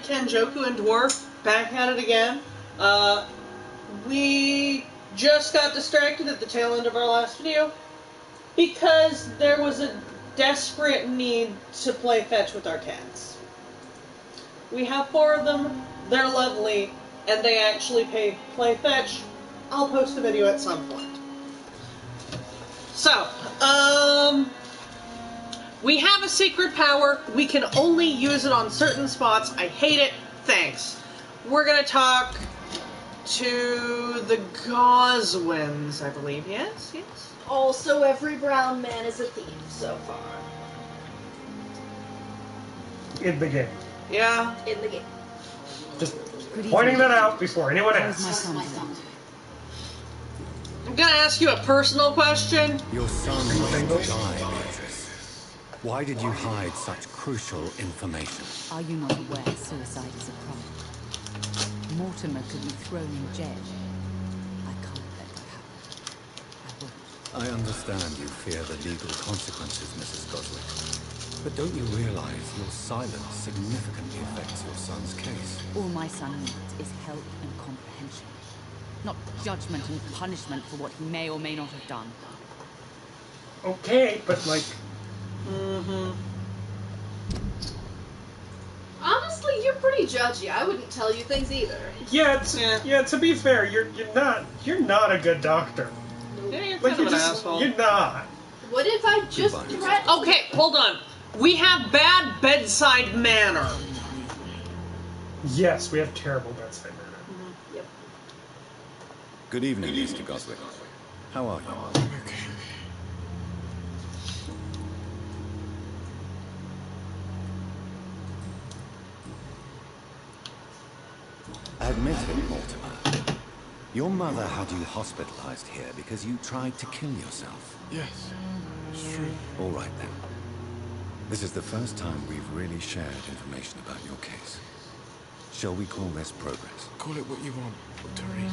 Tenjoku and Dwarf, back at it again. We just got distracted at the tail end of our last video because there was a desperate need to play fetch with our cats. We have 4 of them, they're lovely, and they actually play fetch. I'll post a video at some point. So, we have a secret power. We can only use it on certain spots. I hate it. Thanks. We're gonna talk to the Goswins, I believe. Yes? Yes? Also, every brown man is a thief so far. In the game. Yeah. In the game. Just pointing that out before anyone asks. I'm gonna ask you a personal question. Your son must die, Beatrice. Why did you hide such crucial information? Are you not aware suicide is a crime? Mortimer could be thrown in jail. I can't let that happen. I won't. I understand you fear the legal consequences, Mrs. Goswick. But don't you realize your silence significantly affects your son's case? All my son needs is help and comprehension. Not judgment and punishment for what he may or may not have done. Okay, but like... Honestly, you're pretty judgy. I wouldn't tell you things either. Yeah, to be fair, you're not a good doctor. Yeah, you're Like, kind of an asshole. You're not. What if I just threatened... Okay, hold on. We have bad bedside manner. Yes, we have terrible bedside manner. Yep. Good evening, Mr. Goswick. How are you? Okay. Admit it, Mortimer. Your mother had you hospitalized here because you tried to kill yourself. Yes, it's true. All right, then. This is the first time we've really shared information about your case. Shall we call this progress? Call it what you want, Dr. Reed.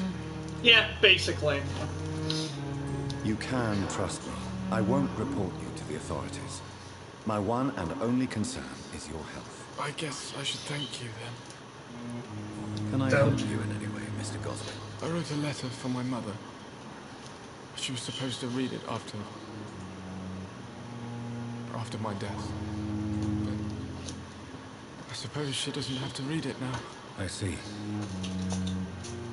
Yeah, basically. You can trust me. I won't report you to the authorities. My one and only concern is your health. I guess I should thank you then. Can I help you in any way, Mr. Goswick? I wrote a letter for my mother. She was supposed to read it after my death. But I suppose she doesn't have to read it now. I see.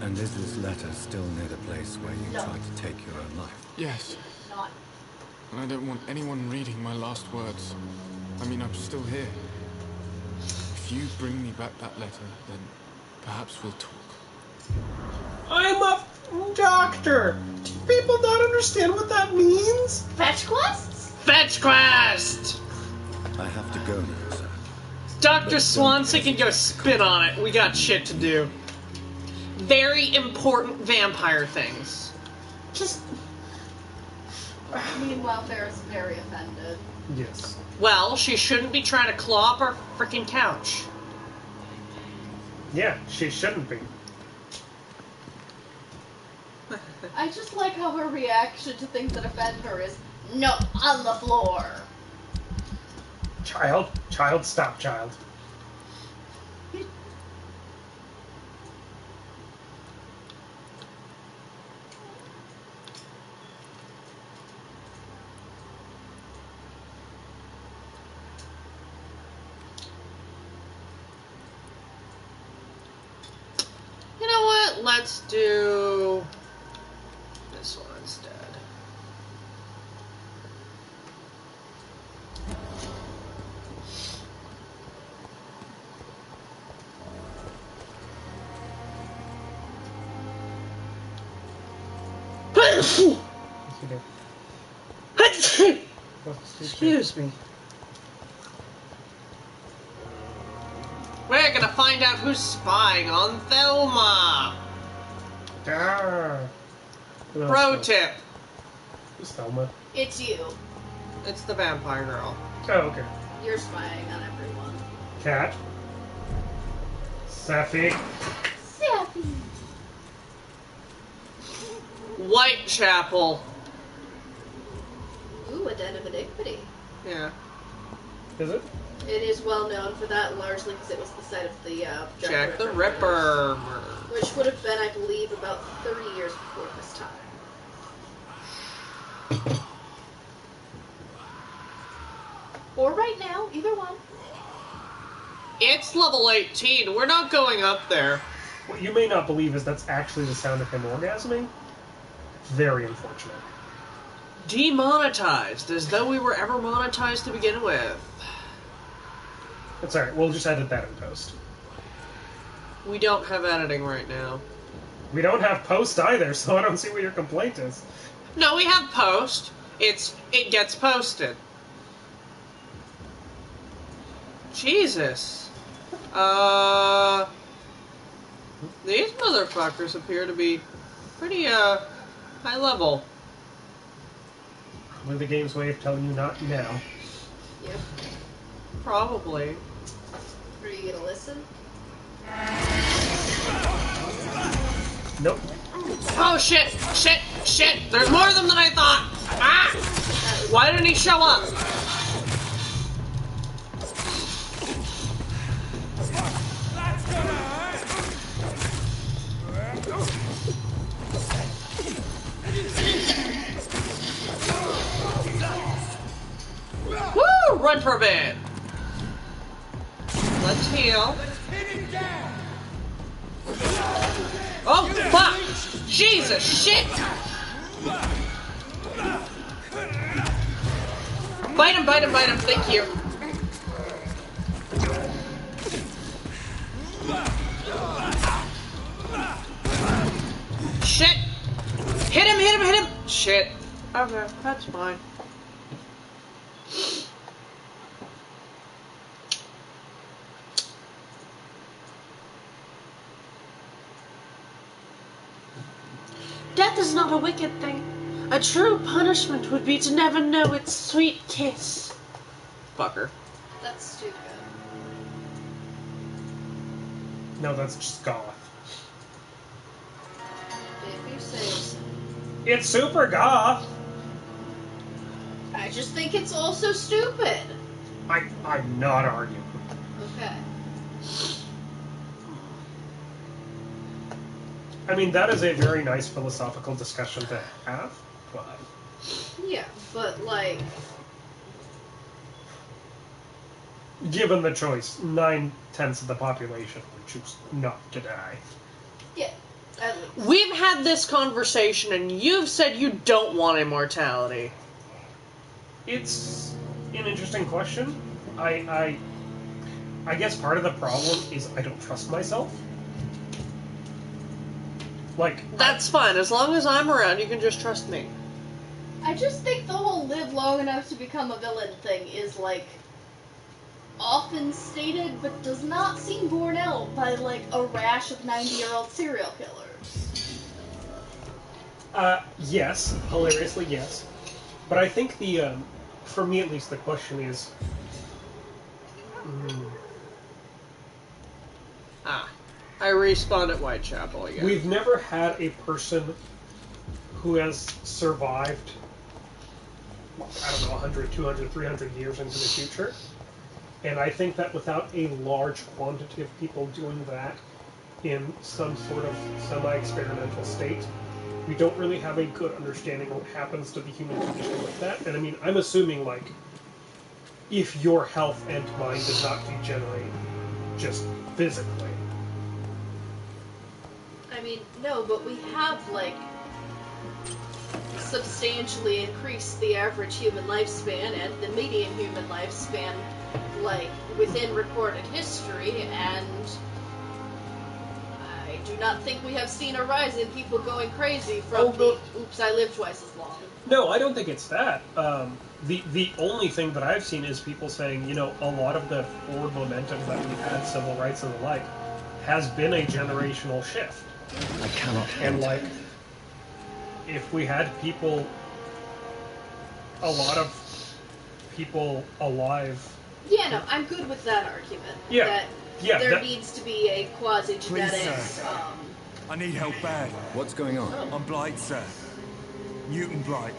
And is this letter still near the place where you tried to take your own life? Yes. Not. And I don't want anyone reading my last words. I mean, I'm still here. If you bring me back that letter, then perhaps we'll talk. I'm a doctor. Do people not understand what that means? Fetch quests? Fetch quest! I have to go now, sir. Dr. Swansea can go spit on it. We got shit to do. Very important vampire things. Just... Meanwhile, Farrah's very offended. Yes. Well, she shouldn't be trying to claw up our freaking couch. Yeah, she shouldn't be. I just like how her reaction to things that offend her is, no, on the floor. Child, stop, child. You know what? Let's do this one instead. Excuse me. We're gonna find out who's spying on Thelma. Pro tip. Who's Thelma? It's you. It's the vampire girl. Oh, okay. You're spying on everyone. Cat. Sappy. Sappy. Whitechapel. Ooh, a den of iniquity. Yeah. Is it? It is well known for that, largely because it was the site of the Jack the Ripper murder. Which would have been, I believe, about 30 years before this time. Or right now, either one. It's level 18. We're not going up there. What you may not believe is that's actually the sound of him orgasming. Very unfortunate. Demonetized, as though we were ever monetized to begin with. That's alright, we'll just edit that in post. We don't have editing right now. We don't have post either, so I don't see what your complaint is. No, we have post. It gets posted. Jesus. These motherfuckers appear to be pretty, high level. Probably the game's way of telling you not now. Yep. Probably. Are you gonna listen? Nope. Oh, shit! Shit! Shit! There's more of them than I thought! Ah! Why didn't he show up? Woo! Run for a bit! Let's heal. Oh, fuck! Jesus, shit! Bite him, bite him, bite him, thank you. Shit! Hit him, hit him, hit him! Shit. Okay, that's fine. Death is not a wicked thing. A true punishment would be to never know its sweet kiss. Fucker. That's stupid. No, that's just goth. If you say so. It's super goth! I just think it's also stupid. I'm not arguing. Okay. I mean, that is a very nice philosophical discussion to have, but... Yeah, but like... Given the choice, 9/10 of the population would choose not to die. Yeah, at least. We've had this conversation and you've said you don't want immortality. It's an interesting question. I guess part of the problem is I don't trust myself. Like... That's fine. As long as I'm around, you can just trust me. I just think the whole live long enough to become a villain thing is, like, often stated, but does not seem borne out by, like, a rash of 90-year-old serial killers. Yes. Hilariously, yes. But I think the, for me at least, the question is... I respawned at Whitechapel again. We've never had a person who has survived, I don't know, 100, 200, 300 years into the future. And I think that without a large quantity of people doing that in some sort of semi-experimental state, we don't really have a good understanding of what happens to the human condition with that. And I mean, I'm assuming, like, if your health and mind does not degenerate just physically. I mean, no, but we have, like, substantially increased the average human lifespan and the median human lifespan, like, within recorded history, and I do not think we have seen a rise in people going crazy from oops, I lived twice as long. No, I don't think it's that. The only thing that I've seen is people saying, you know, a lot of the forward momentum that we've had, civil rights and the like, has been a generational shift. I cannot. And, like, if we had people, a lot of people alive... Yeah, no, I'm good with that argument. Yeah, That there needs to be a quasi-genetic, Please, sir. I need help bad. What's going on? I'm Blight, sir. Newton Blight.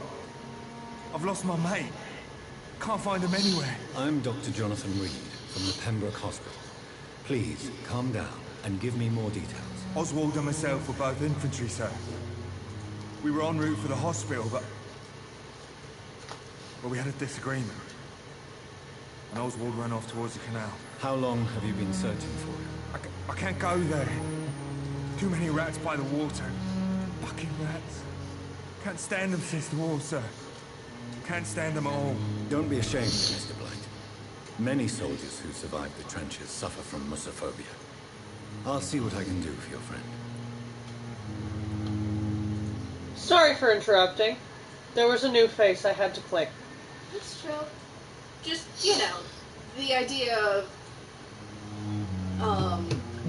I've lost my mate. Can't find him anywhere. I'm Dr. Jonathan Reed. from the Pembroke Hospital. Please, calm down and give me more details. Oswald and myself were both infantry, sir. We were en route for the hospital, but we had a disagreement. And Oswald ran off towards the canal. How long have you been searching for him? I can't go there. Too many rats by the water. Fucking rats. Can't stand them since the war, sir. Can't stand them at all. Don't be ashamed, Mr. Blight. Many soldiers who survived the trenches suffer from musophobia. I'll see what I can do for your friend. Sorry for interrupting. There was a new face I had to click. That's true. Just, you know, the idea of,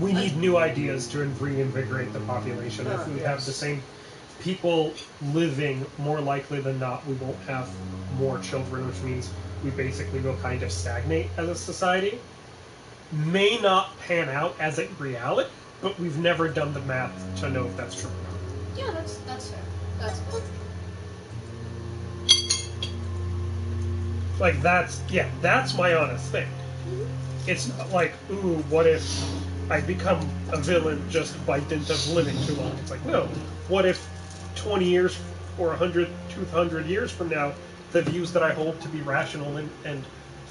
We need new ideas to reinvigorate the population. If we have the same people living, more likely than not, we won't have more children, which means we basically will kind of stagnate as a society. May not pan out as a reality, but we've never done the math to know if that's true or not. yeah, that's fair. That's fair. Like, that's my honest thing. It's not like, ooh, what if I become a villain just by dint of living too long? It's like, no, what if 20 years or 100, 200 years from now, the views that I hold to be rational and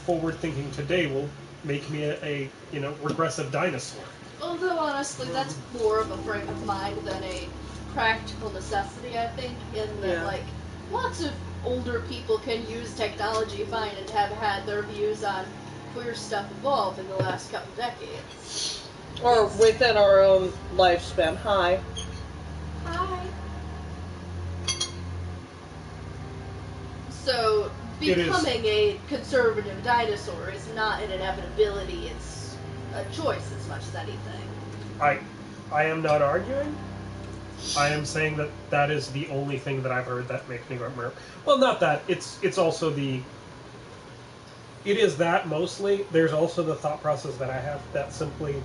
forward-thinking today will make me a regressive dinosaur? Although, honestly, that's more of a frame of mind than a practical necessity, I think, in that, like, lots of older people can use technology fine and have had their views on queer stuff evolve in the last couple decades. Or within our own lifespan. Hi. Hi. So, becoming a conservative dinosaur is not an inevitability, it's a choice as much as anything. I am not arguing. I am saying that is the only thing that I've heard that makes me go, well, not that. It's also the... It is that mostly. There's also the thought process that I have that simply...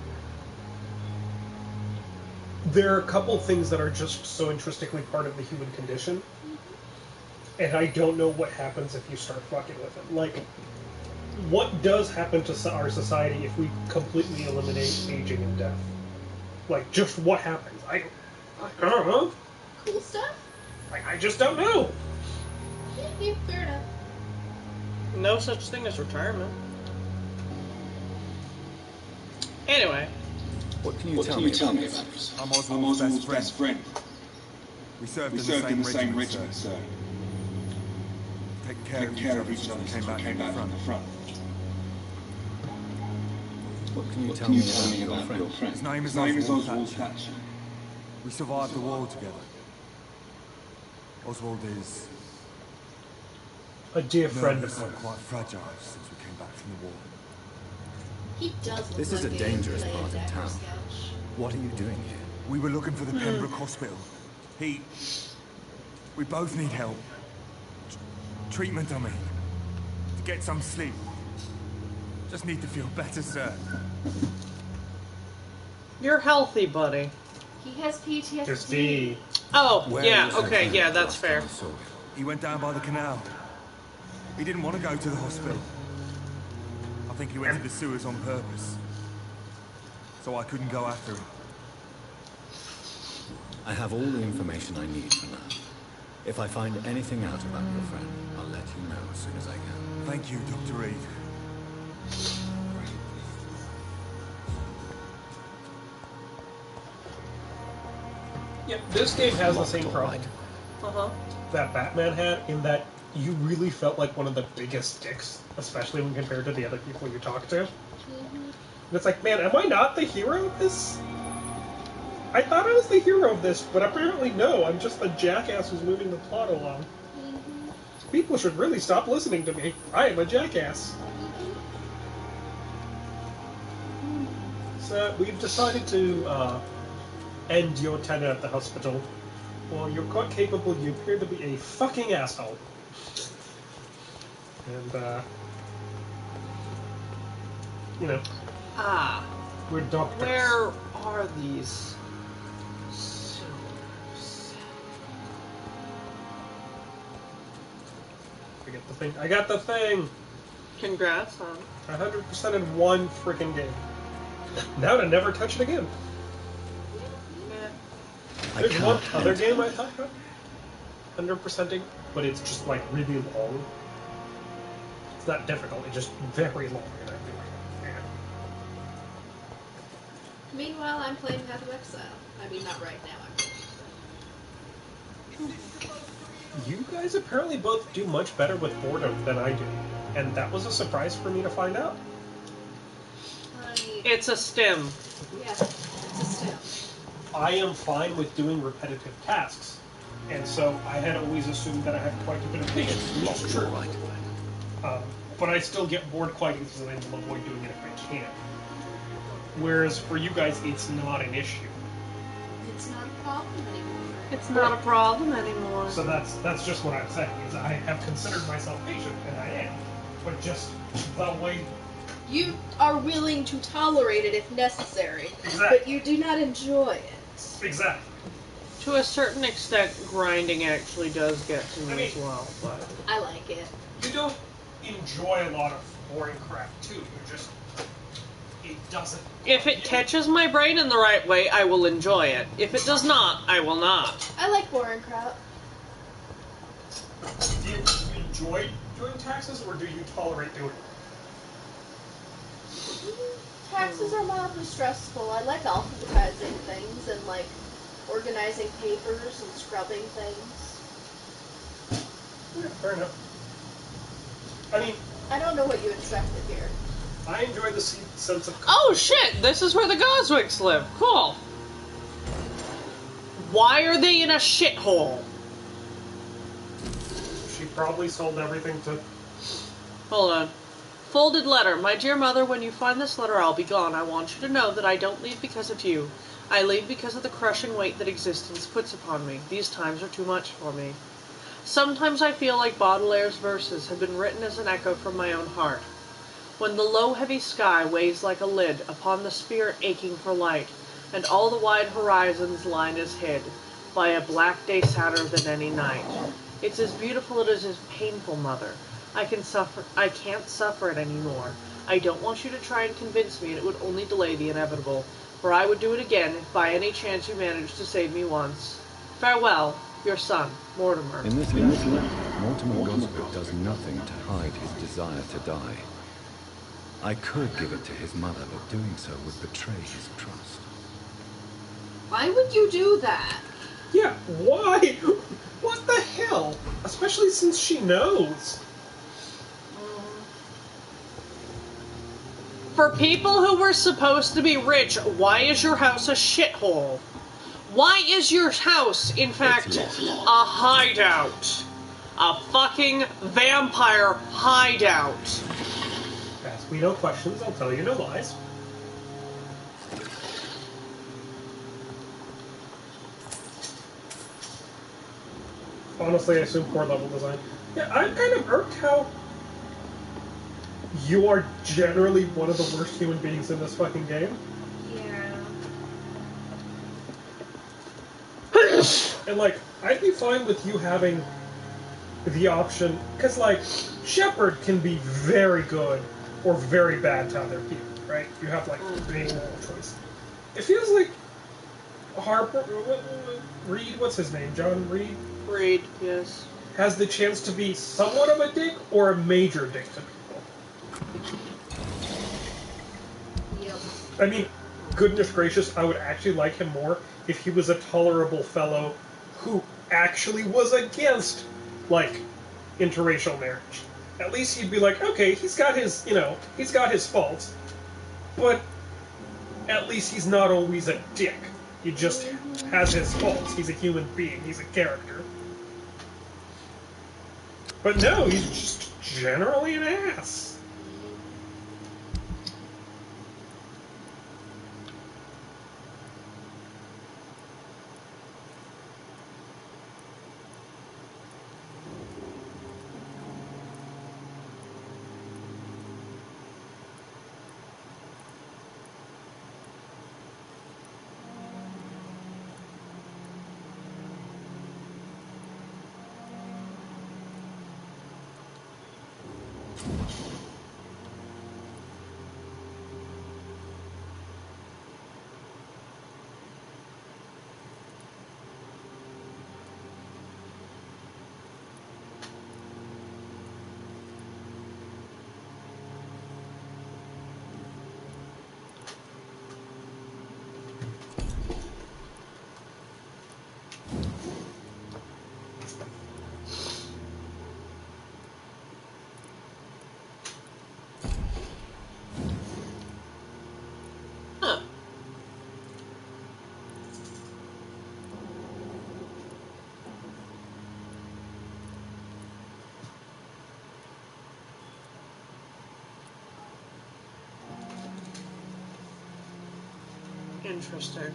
There are a couple things that are just so interestingly part of the human condition. And I don't know what happens if you start fucking with it. Like, what does happen to our society if we completely eliminate aging and death? Like, just what happens? I don't know. Cool stuff? I just don't know. Yeah, fair enough. No such thing as retirement. Anyway. What can you tell me about this? I'm Oswald's best friend. We served in the same regiment, sir. Taking care of each other since we came back from the front. What can you tell me about your friend? His name is Oswald Thatcher. We survived the war together. Oswald is... A dear friend of mine. Quite fragile since we came back from the war. He does look This is like a dangerous United part of Actors town. sketch. What are you doing here? We were looking for the Pembroke Hospital. We both need help. Treatment, I mean. To get some sleep. Just need to feel better, sir. You're healthy, buddy. He has PTSD. Just the... Oh, Where yeah, is your okay, friend yeah, that's last fair. time I saw you? He went down by the canal. He didn't want to go to the hospital. I think he went to the sewers on purpose. So I couldn't go after him. I have all the information I need for now. If I find anything out about your friend, I'll let you know as soon as I can. Thank you, Dr. Reed. Yeah, this game has the same problem Uh-huh. that Batman had, in that you really felt like one of the biggest dicks, especially when compared to the other people you talk to. And it's like, man, am I not the hero of this? I thought I was the hero of this, but apparently no, I'm just the jackass who's moving the plot along. People should really stop listening to me. I am a jackass. So, we've decided to end your tenure at the hospital. Well, you're quite capable, you appear to be a fucking asshole. And, you know, we're doctors. Where are these sewers? I got the thing. I got the thing! Congrats, huh? 100% in one freaking game. Now to never touch it again. Yeah. There's one other game I thought about 100%ing, but it's just like really long. It's not difficult, it's just very long. And I'm doing it. Meanwhile, I'm playing Path of Exile. I mean, not right now. You guys apparently both do much better with boredom than I do, and that was a surprise for me to find out. It's a stim. Yeah, it's a stem. I am fine with doing repetitive tasks, and so I had always assumed that I had quite a bit of patience, which is true. But I still get bored quite easily and will avoid doing it if I can. Whereas for you guys, it's not an issue. It's not a problem anymore. It's not a problem anymore. So that's just what I'm saying, is I have considered myself patient, and I am. But just the way... You are willing to tolerate it if necessary, Exactly. but you do not enjoy it. Exactly. To a certain extent, grinding actually does get to me as well, but... I like it. You don't enjoy a lot of boring crap, too. You just... It doesn't... If it catches my brain in the right way, I will enjoy it. If it does not, I will not. I like boring crap. Do you enjoy doing taxes, or do you tolerate doing it? Taxes are mildly stressful. I like alphabetizing things and, like, organizing papers and scrubbing things. Yeah, fair enough. I mean... I don't know what you expected here. I enjoy the sense of... Oh shit, this is where the Goswicks live. Cool. Why are they in a shithole? She probably sold everything to... Hold on. Folded letter. My dear mother, when you find this letter, I'll be gone. I want you to know that I don't leave because of you. I leave because of the crushing weight that existence puts upon me. These times are too much for me. Sometimes I feel like Baudelaire's verses have been written as an echo from my own heart. When the low heavy sky weighs like a lid upon the spirit aching for light, and all the wide horizon's line is hid by a black day sadder than any night. It's as beautiful as it is painful, Mother. I can't suffer it anymore. I don't want you to try and convince me, and it would only delay the inevitable, for I would do it again if by any chance you managed to save me once. Farewell, your son, Mortimer. In this letter, Mortimer Goswick does nothing to hide his desire to die. I could give it to his mother, but doing so would betray his trust. Why would you do that? Yeah, why? What the hell? Especially since she knows. For people who were supposed to be rich, why is your house a shithole? Why is your house, in fact, a hideout? A fucking vampire hideout. Ask me no questions, I'll tell you no lies. Honestly, I assume poor level design. Yeah, I'm kind of irked how you are generally one of the worst human beings in this fucking game. Yeah. And, like, I'd be fine with you having the option, because, like, Shepard can be very good or very bad to other people, right? You have, like, three choice. It feels like Harper, Reed, what's his name? John Reed? Reed, yes. Has the chance to be somewhat of a dick or a major dick to people. Yep. I mean, goodness gracious, I would actually like him more if he was a tolerable fellow who actually was against, like, interracial marriage. At least you'd be like, okay, he's got his, he's got his faults, but at least he's not always a dick. He just has his faults. He's a human being. He's a character. But no, he's just generally an ass. Interesting.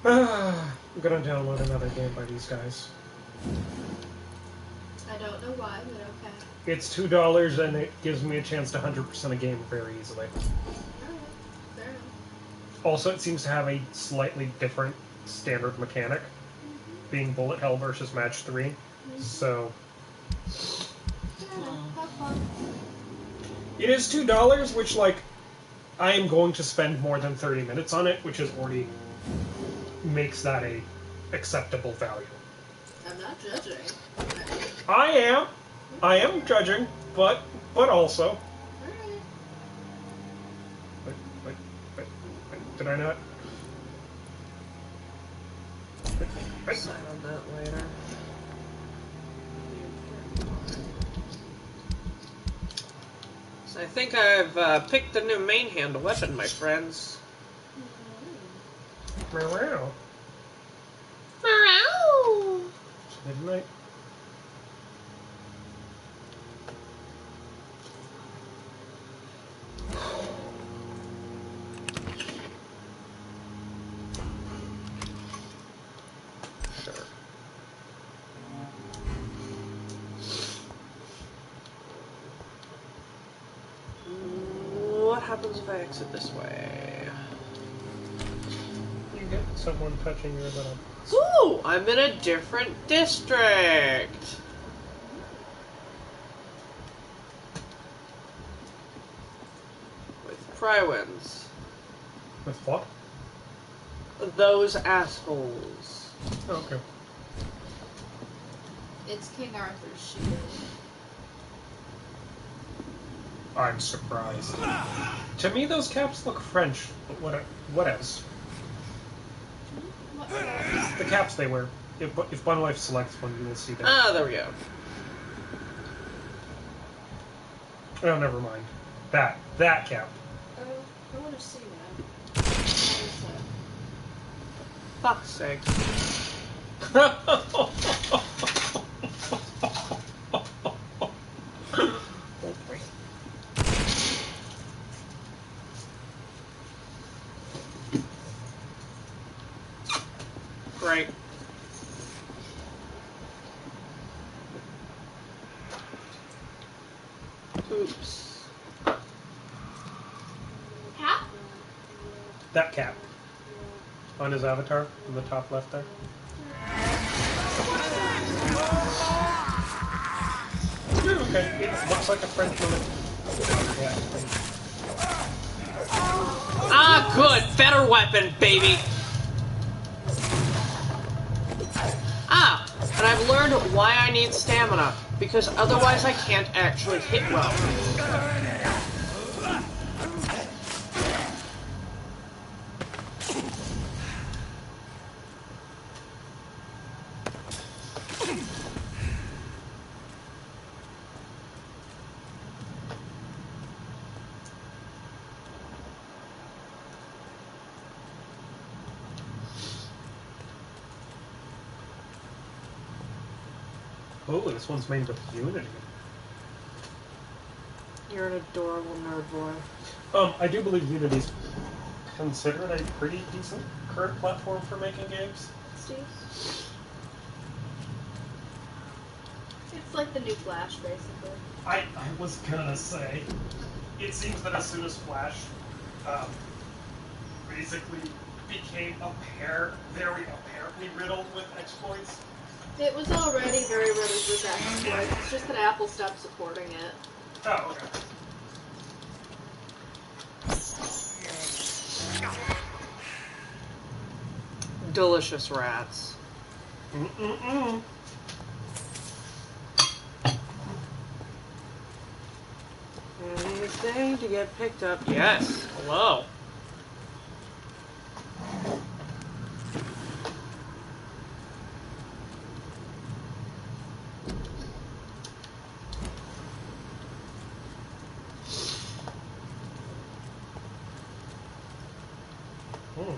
I'm gonna download another game by these guys. I don't know why, but okay. It's $2 and it gives me a chance to 100% a game very easily. Alright, fair enough. Also, it seems to have a slightly different standard mechanic, being bullet hell versus match 3. So Fair enough, have fun. it is $2, which like I am going to spend more than 30 minutes on it, which is already makes that a acceptable value. I'm not judging. I am judging, but also. Alright. Wait, did I not? Decide on that later. So I think I've picked the new main hand weapon, my friends. Meow. Meow. Midnight. Sure. What happens if I exit this way? You get someone touching your little. Ooh, I'm in a different district. With Prywins. With what? Those assholes. Oh, okay. It's King Arthur's shield. I'm surprised. To me, those caps look French, but what else? What caps? The caps they wear. If Bunwife selects one, you will see that. Ah, there we go. Oh, never mind. That cap. Oh, I want to see that. What is that? Fuck's sake. Great. Oops. Cap? That cap. On his avatar, in the top left there. Okay, it looks like a French woman. Yeah. Ah, good. Better weapon, baby. Ah, and I've learned why I need stamina, because otherwise I can't actually hit well. Oh, this one's made with Unity. You're an adorable nerd boy. I do believe Unity's considered a pretty decent current platform for making games. Steve? It's like the new Flash, basically. I was gonna say, it seems that as soon as Flash basically became very apparently riddled with exploits. It was already very riddled with exploits. It's just that Apple stopped supporting it. Oh, okay. delicious rats. Mm-mm-mm. Anything to get picked up? Yes. Hello. Mm.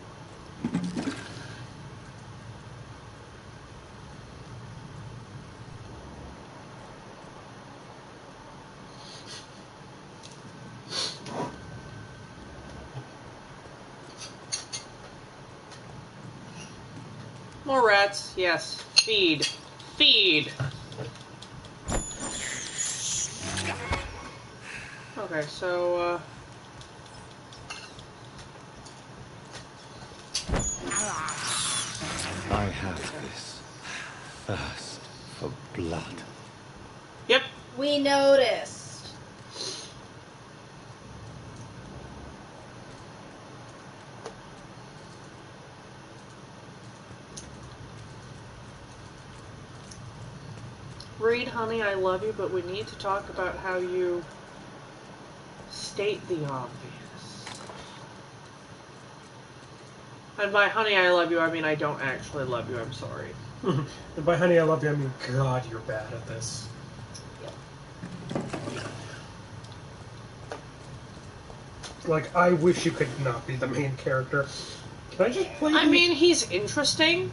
More rats. Yes. Feed. Feed. Okay, so, I have this thirst for blood. Yep. We noticed. Reed, honey, I love you, but we need to talk about how you state the obvious. And by honey, I love you, I mean I don't actually love you, I'm sorry. And by honey, I love you, I mean, God, you're bad at this. Like, I wish you could not be the main character. Can I just play I mean, he's interesting.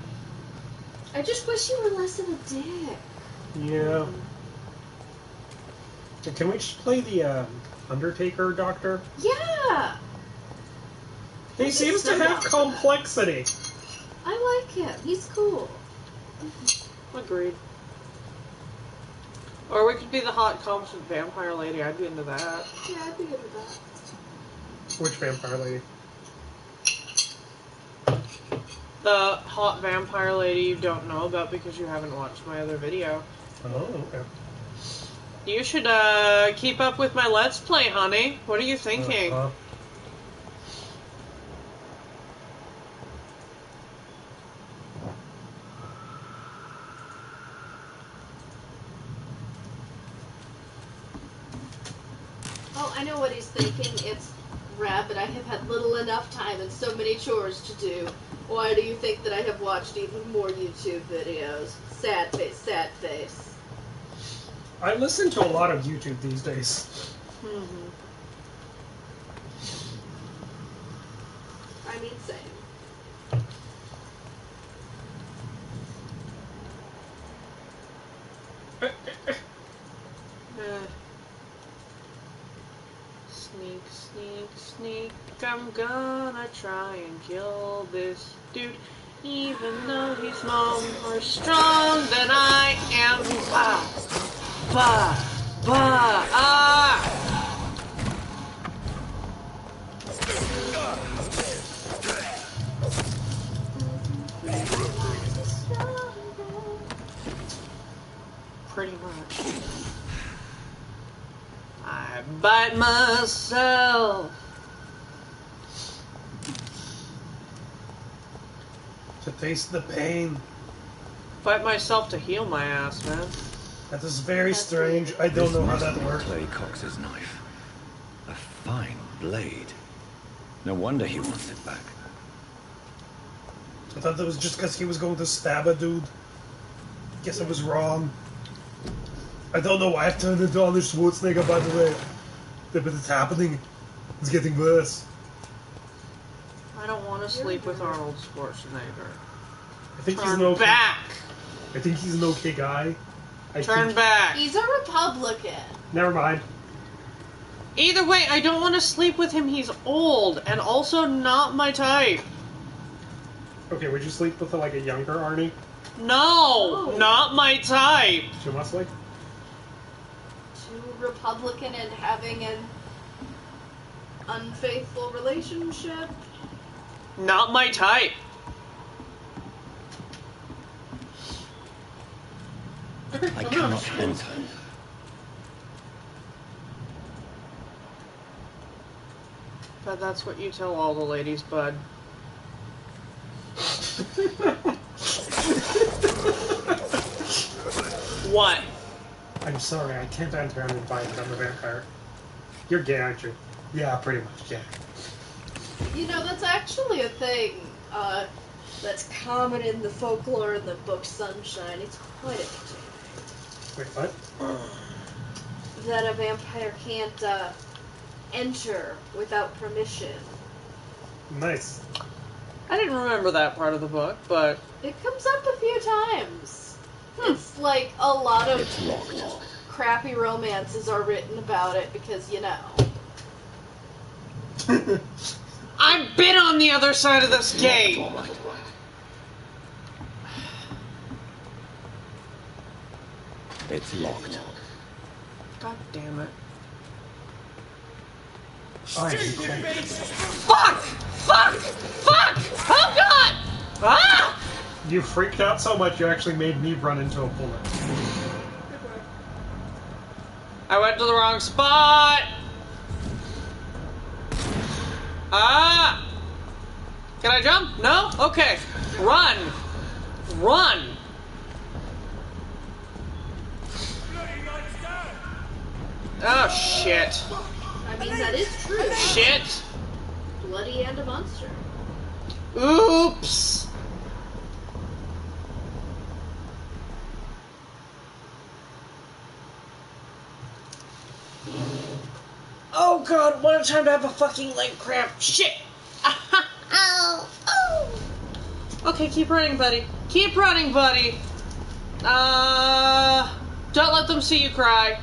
I just wish you were less of a dick. Yeah. Can we just play the Undertaker Doctor? Yeah! He seems to have complexity. I like him. He's cool. Agreed. Or we could be the hot, competent vampire lady. I'd be into that. Yeah, I'd be good with that. Which vampire lady? The hot vampire lady you don't know about because you haven't watched my other video. Oh, okay. You should keep up with my Let's Play, honey. What are you thinking? Oh, I know what he's thinking. It's, Rabbit, I have had little enough time and so many chores to do. Why do you think that I have watched even more YouTube videos? Sad face, sad face. I listen to a lot of YouTube these days. Mm-hmm. I mean, same. Sneak, sneak, sneak. I'm gonna try and kill this dude. Even though he's more strong than I am. Bah! Bah! Bah! Ah! Pretty much. I bite myself. To taste the pain. Bite myself to heal my ass, man. That is very strange. I don't know how that works. Clay Cox's knife. A fine blade. No wonder he wants it back. I thought that was just because he was going to stab a dude. Guess I was wrong. I don't know why I've turned into Arnold Schwarzenegger, by the way. But it's happening. It's getting worse. I don't want to sleep with Arnold Schwarzenegger. I think he's Turn an okay. back! I think he's an okay guy. Turn back! He's a Republican. Never mind. Either way, I don't want to sleep with him. He's old and also not my type. Okay, would you sleep with like a younger Arnie? No, not my type. Too much like? Too Republican and having an unfaithful relationship. Not my type. I cannot enter. But that's what you tell all the ladies, bud. What? I'm sorry, I can't enter uninvited. I'm a vampire. You're gay, aren't you? Yeah, pretty much, yeah. You know, that's actually a thing that's common in the folklore in the book Sunshine. It's quite entertaining. Wait, what? That a vampire can't enter without permission. Nice. I didn't remember that part of the book, but It comes up a few times. It's like a lot of It's locked. crappy romances are written about it because, you know. I've been on the other side of this gate. All right. It's locked. God damn it. I am Stupid cold. beast! Fuck! Fuck! Fuck! Oh god! Ah! You freaked out so much you actually made me run into a bullet. I went to the wrong spot! Ah! Can I jump? No? Okay. Run! Run! Bloody monster! Oh shit. I mean, that is true. Shit! Bloody and a monster. Oops! Oh god, what a time to have a fucking leg cramp. Shit! Ow! Ow! Okay, keep running, buddy. Keep running, buddy. Don't let them see you cry.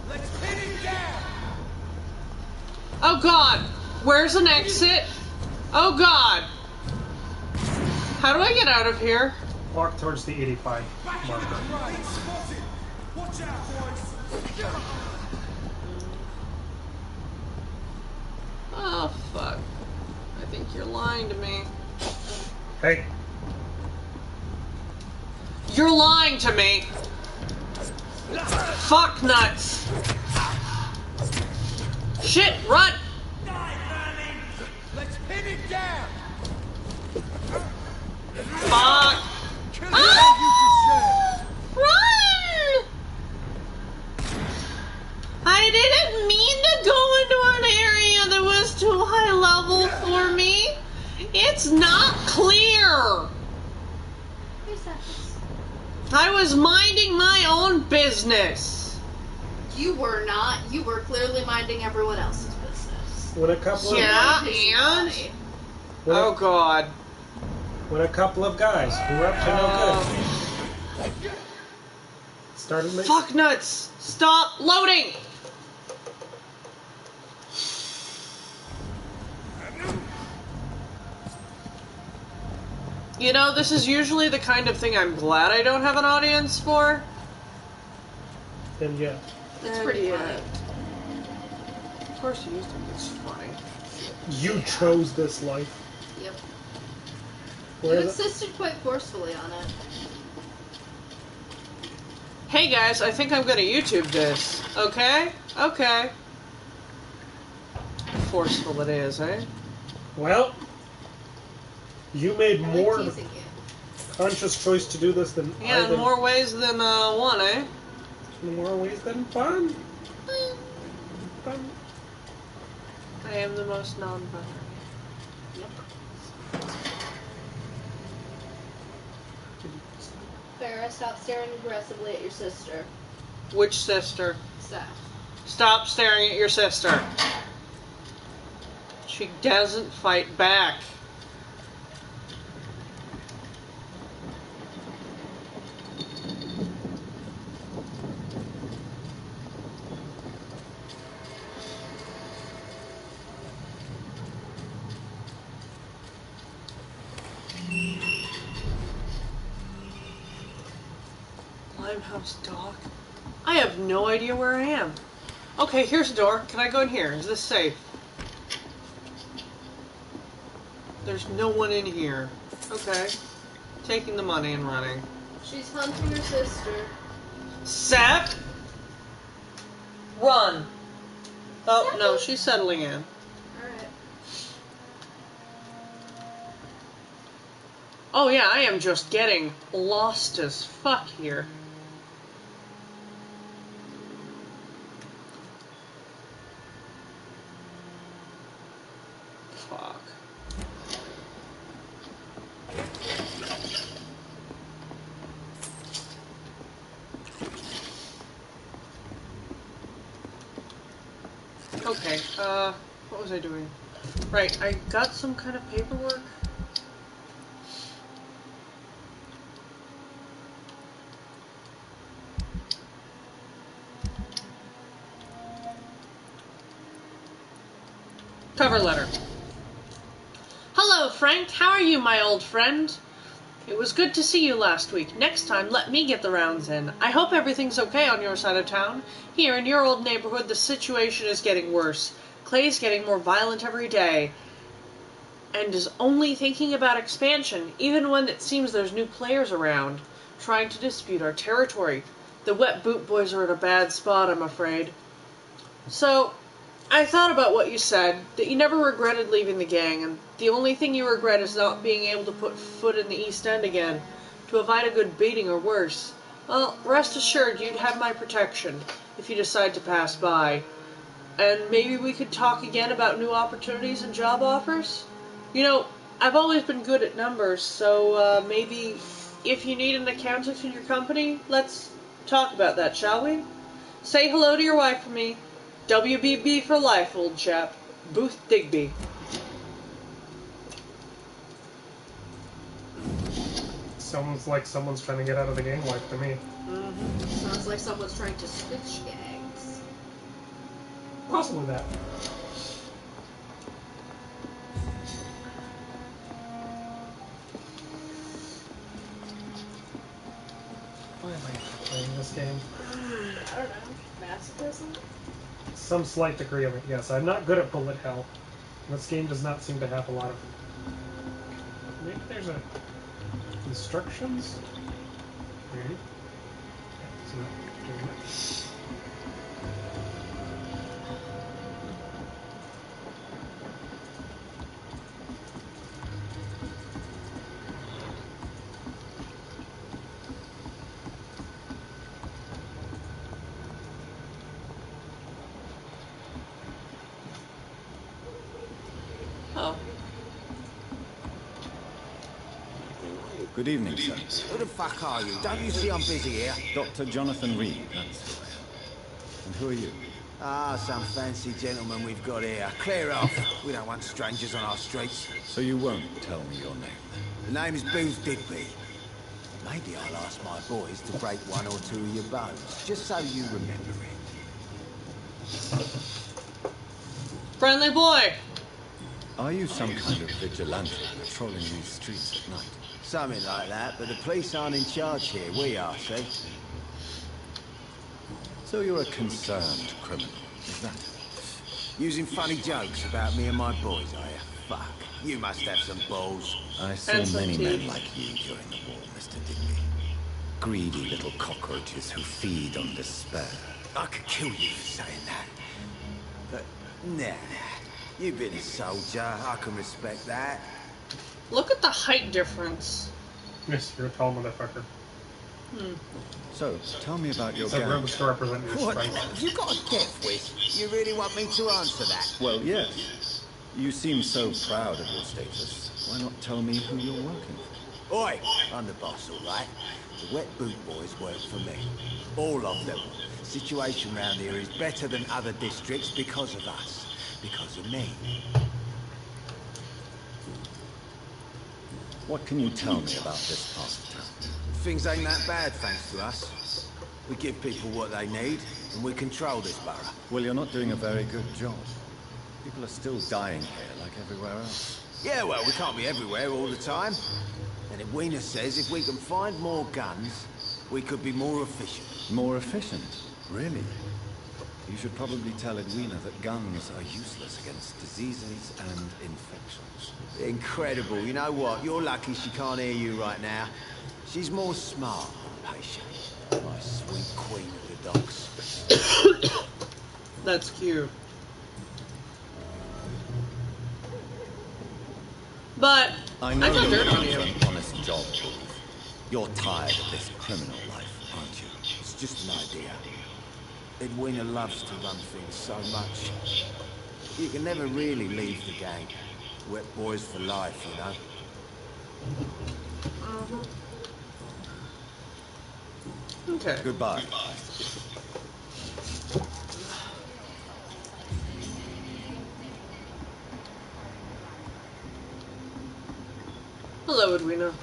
Let's pin him down! Oh god, where's an exit? Oh god. How do I get out of here? Walk towards the 85 Back in marker. the right! Spotted! Watch out, boys! Oh fuck. I think you're lying to me. Hey, You're lying to me. Fuck nuts. Shit, run. Let's pin him down! Fuck. Kill him Ah! Run. I didn't mean to go into an area that was too high level for me. It's not clear. Who's that? I was minding my own business. You were not. You were clearly minding everyone else's business. when a couple of Yeah, His and? body. when, Oh god. when a couple of guys who were up to no good started making. Fuck nuts! Stop loading! You know, this is usually the kind of thing I'm glad I don't have an audience for. And yeah, It's pretty Yeah. funny. Of course you think it's funny. you chose this life. Yep. Where You is it? insisted quite forcefully on it. Hey guys, I think I'm gonna YouTube this. Okay? Okay. Forceful it is, eh? Well, you made I more like teasing you. conscious choice to do this than I Yeah, in did. more ways than one, eh? In more ways than fun. Fun. I am the most non-binary. Farrah, stop staring aggressively at your sister. Which sister? Stop. Stop staring at your sister. She doesn't fight back. Limehouse Dock? I have no idea where I am. Okay, here's a door. Can I go in here? Is this safe? There's no one in here. Okay. Taking the money and running. She's hunting her sister. Seth? Run. Oh, no, she's settling in. Alright. Oh yeah, I am just getting lost as fuck here. Fuck. Okay, what was I doing? Right, I got some kind of paperwork. Cover letter. Hello, Frank. How are you, my old friend? It was good to see you last week. Next time, let me get the rounds in. I hope everything's okay on your side of town. Here, in your old neighborhood, the situation is getting worse. Clay's getting more violent every day, and is only thinking about expansion, even when it seems there's new players around, trying to dispute our territory. The Wet Boot Boys are in a bad spot, I'm afraid. So, I thought about what you said, that you never regretted leaving the gang, and the only thing you regret is not being able to put foot in the East End again, to avoid a good beating or worse. Well, rest assured you'd have my protection, if you decide to pass by. And maybe we could talk again about new opportunities and job offers? You know, I've always been good at numbers, so maybe if you need an accountant in your company, let's talk about that, shall we? Say hello to your wife for me. WBB for life, old chap. Booth Digby. Sounds like someone's trying to get out of the gang life to me. Sounds like someone's trying to switch gangs. Possibly that. Why am I playing this game? I don't know. Masochism? Some slight degree of it, yes. I'm not good at bullet hell. This game does not seem to have a lot of... Maybe there's a... instructions? Maybe. It's not doing it. Oh. Good evening, sir. Who the fuck are you? Don't you see I'm busy here? Dr. Jonathan Reed, that's who I am. And who are you? Ah, some fancy gentleman we've got here. Clear off. We don't want strangers on our streets. So you won't tell me your name, then? The name is Booth Digby. Maybe I'll ask my boys to break one or two of your bones, just so you remember it. Friendly boy. Are you some kind of vigilante patrolling these streets at night? Something like that, but the police aren't in charge here. We are, see? So you're a concerned criminal, is that it? Using funny jokes about me and my boys, are you? Fuck. You must have some balls. I saw And some many teeth. men like you during the war, Mr. Digby. Greedy little cockroaches who feed on despair. I could kill you for saying that. But, nah. You've been a soldier. I can respect that. Look at the height difference. Yes, you're a tall motherfucker. So, tell me about your So gang. room store representative What? strength. Have you got a death wish? You really want me to answer that? Well, yes. You seem so proud of your status. Why not tell me who you're working for? Oi! I'm the boss, all right? The Wet Boot Boys work for me. All of them. Situation round here is better than other districts because of us. Because of me. What can you tell me about this part of town? Things ain't that bad, thanks to us. We give people what they need, and we control this borough. Well, you're not doing a very good job. People are still dying here like everywhere else. Yeah, well, we can't be everywhere all the time. And Edwina says if we can find more guns, we could be more efficient. More efficient? Really? You should probably tell Edwina that guns are useless against diseases and infections. Incredible. You know what? You're lucky she can't hear you right now. She's more smart than patient. My sweet queen of the docks. That's cute. But I I know got you're dirt on looking you. for an honest job, Booth. You're tired of this criminal life, aren't you? It's just an idea. Edwina loves to run things so much. You can never really leave the gang. Wet boys for life, you know. Okay. Goodbye. Hello, Edwina.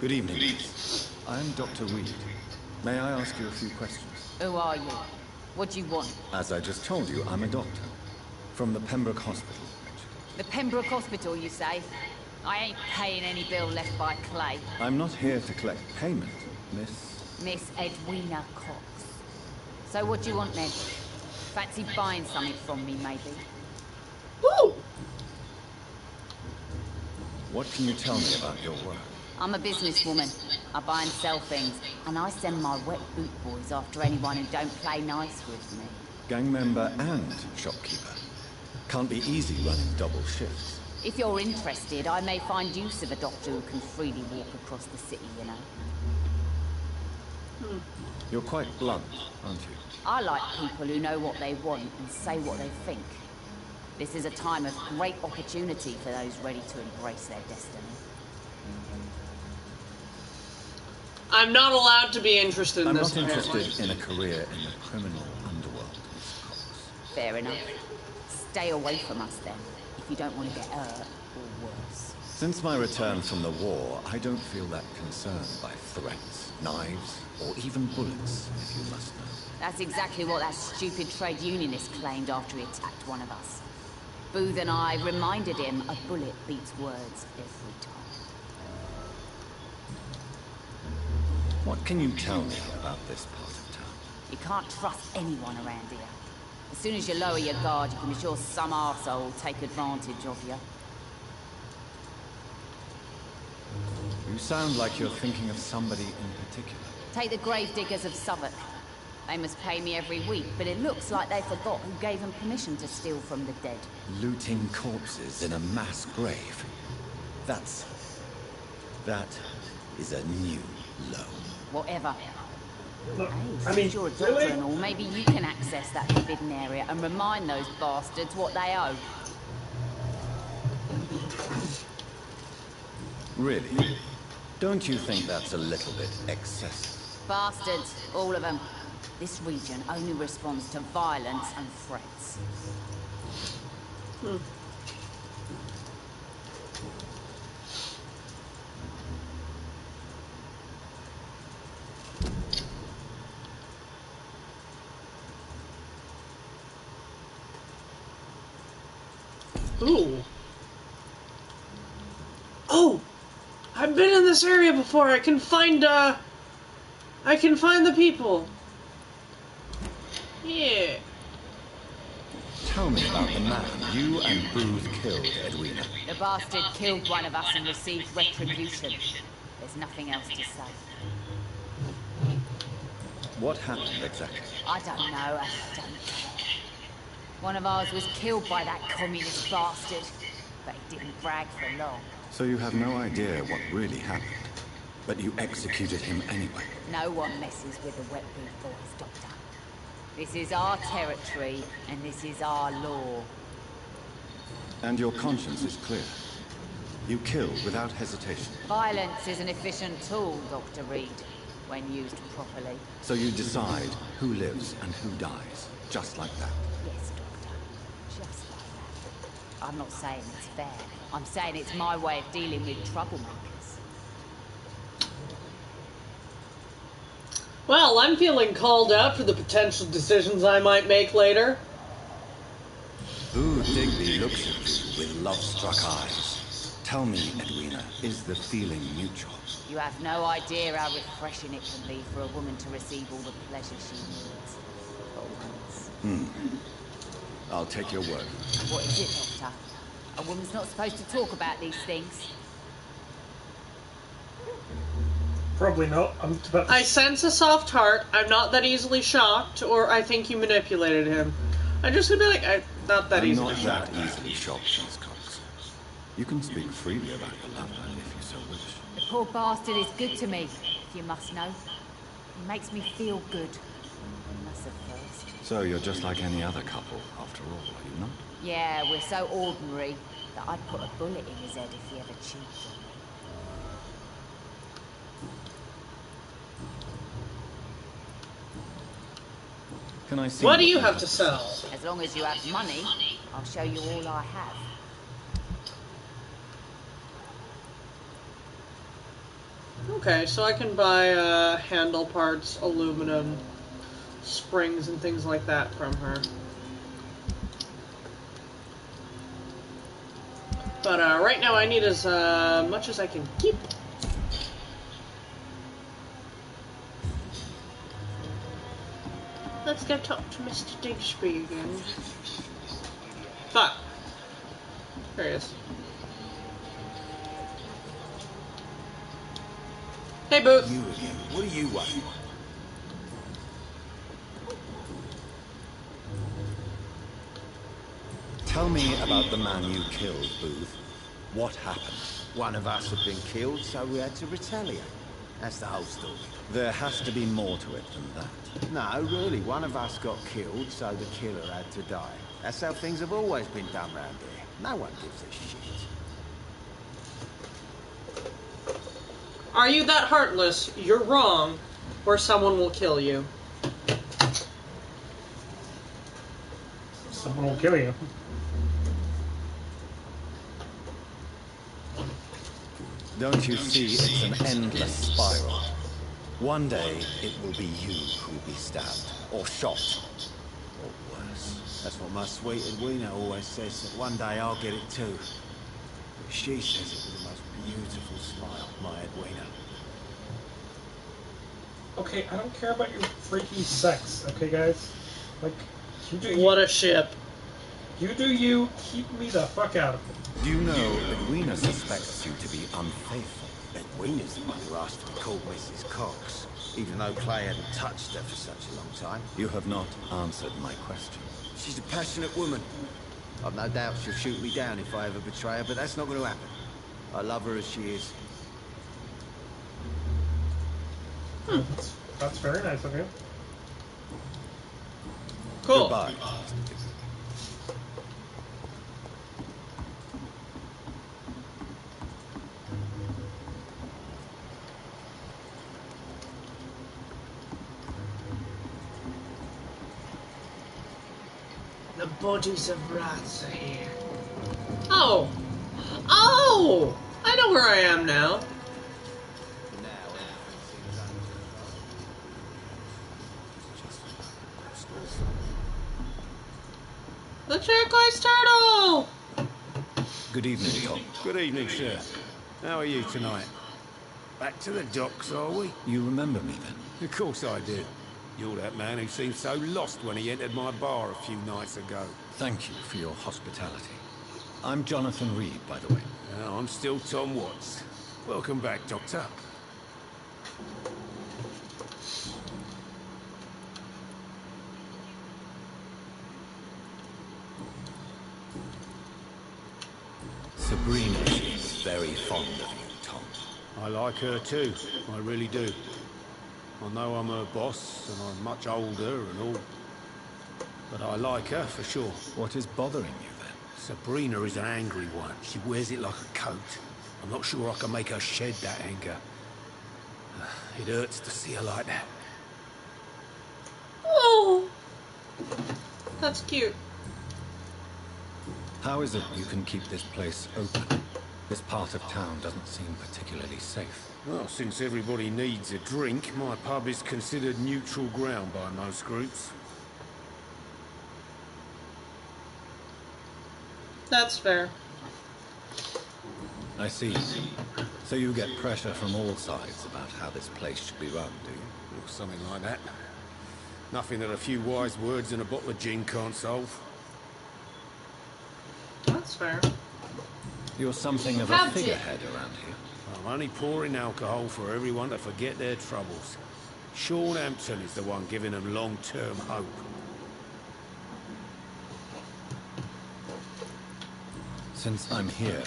Good evening. I'm Dr. Reed. May I ask you a few questions? Who are you? What do you want? As I just told you, I'm a doctor. From the Pembroke Hospital. The Pembroke Hospital, you say? I ain't paying any bill left by Clay. I'm not here to collect payment, Miss... Miss Edwina Cox. So what do you want then? Fancy buying something from me, maybe? Woo! What can you tell me about your work? I'm a businesswoman. I buy and sell things, and I send my wet boot boys after anyone who don't play nice with me. Gang member and shopkeeper. Can't be easy running double shifts. If you're interested, I may find use of a doctor who can freely walk across the city, you know. You're quite blunt, aren't you? I like people who know what they want and say what they think. This is a time of great opportunity for those ready to embrace their destiny. I'm not allowed to be interested in this. I'm not interested in a career in the criminal underworld, Miss Cox. Fair enough. Stay away from us then, if you don't want to get hurt or worse. Since my return from the war, I don't feel that concerned by threats, knives, or even bullets, if you must know. That's exactly what that stupid trade unionist claimed after he attacked one of us. Booth and I reminded him a bullet beats words every time. What can you tell me about this part of town? You can't trust anyone around here. As soon as you lower your guard, you can be sure some arsehole will take advantage of you. You sound like you're thinking of somebody in particular. Take the gravediggers of Southwark. They must pay me every week, but it looks like they forgot who gave them permission to steal from the dead. Looting corpses in a mass grave. That is a new low. Whatever. Look, Hey, I since mean, you're a doctor really? and all, maybe you can access that forbidden area and remind those bastards what they owe. Really? Don't you think that's a little bit excessive? Bastards, all of them. This region only responds to violence and threats. Ooh. Oh! I've been in this area before. I can find the people. Yeah. Tell me about the man you and Booth killed, Edwina. The bastard killed one of us and received retribution. There's nothing else to say. What happened exactly? I don't know, and I don't care. One of ours was killed by that communist bastard, but he didn't brag for long. So you have no idea what really happened, but you executed him anyway. No one messes with the wet boot boys, Doctor. This is our territory, and this is our law. And your conscience is clear. You killed without hesitation. Violence is an efficient tool, Dr. Reed, when used properly. So you decide who lives and who dies, just like that. Yes, Doctor. Just like that. I'm not saying it's fair. I'm saying it's my way of dealing with troublemakers. Well, I'm feeling called out for the potential decisions I might make later. Boo Digby looks at you with love-struck eyes. Tell me, Edwina, is the feeling mutual? You have no idea how refreshing it can be for a woman to receive all the pleasure she needs. For once. I'll take your word. What is it, Doctor? A woman's not supposed to talk about these things. Probably not. I'm about to... I sense a soft heart. I'm not that easily shocked, or I think you manipulated him. I'm just gonna be like, I'm not that I'm easily not shocked. that easily shocked, Miss Cox. You can speak freely about your lover if you so wish. The poor bastard is good to me, if you must know. He makes me feel good. And that's a first. So you're just like any other couple, after all, are you not? Yeah, we're so ordinary that I'd put a bullet in his head if he ever cheats on me. Can I see What do you have to sell? As long as you have money, I'll show you all I have. Okay, so I can buy handle parts, aluminum, springs, and things like that from her. But right now I need as much as I can keep. Let's go talk to Mr. Digsby again. Fuck. There he is. Hey, Booth. You again. What do you want? Tell me about the man you killed, Booth. What happened? One of us had been killed, so we had to retaliate. That's the whole story. There has to be more to it than that. No, really, one of us got killed, so the killer had to die. That's how things have always been done round here. No one gives a shit. Are you that heartless? You're wrong, or someone will kill you. Someone will kill you. Don't you see it's an endless spiral? One day, it will be you who will be stabbed, or shot, or worse. That's what my sweet Edwina always says, that one day I'll get it too. But she says it with the most beautiful smile, my Edwina. Okay, I don't care about your freaky sex, okay, guys? Like, you do you. What a ship. You do you, keep me the fuck out of it. Do you know Edwina suspects you to be unfaithful? Edwina's the one who asked to be called Mrs. Cox, even though Clay hadn't touched her for such a long time. You have not answered my question. She's a passionate woman. I've no doubt she'll shoot me down if I ever betray her, but that's not going to happen. I love her as she is. That's very nice of you. Cool. Goodbye. The bodies of rats are here. Oh! Oh! I know where I am now. The turquoise turtle! Good evening, Tom. Good evening, sir. How are you tonight? Back to the docks, are we? You remember me then? Of course I do. You're that man who seemed so lost when he entered my bar a few nights ago. Thank you for your hospitality. I'm Jonathan Reed, by the way. I'm still Tom Watts. Welcome back, Doctor. Sabrina seems very fond of you, Tom. I like her too. I really do. I know I'm her boss, and I'm much older and all. But I like her, for sure. What is bothering you, then? Sabrina is an angry one. She wears it like a coat. I'm not sure I can make her shed that anger. It hurts to see her like that. Oh! That's cute. How is it you can keep this place open? This part of town doesn't seem particularly safe. Well, since everybody needs a drink, my pub is considered neutral ground by most groups. That's fair. I see. So you get pressure from all sides about how this place should be run, do you? Or something like that. Nothing that a few wise words and a bottle of gin can't solve. That's fair. You're something of a Have gin. figurehead around here. I'm only pouring alcohol for everyone to forget their troubles. Sean Hampton is the one giving them long-term hope. Since I'm here,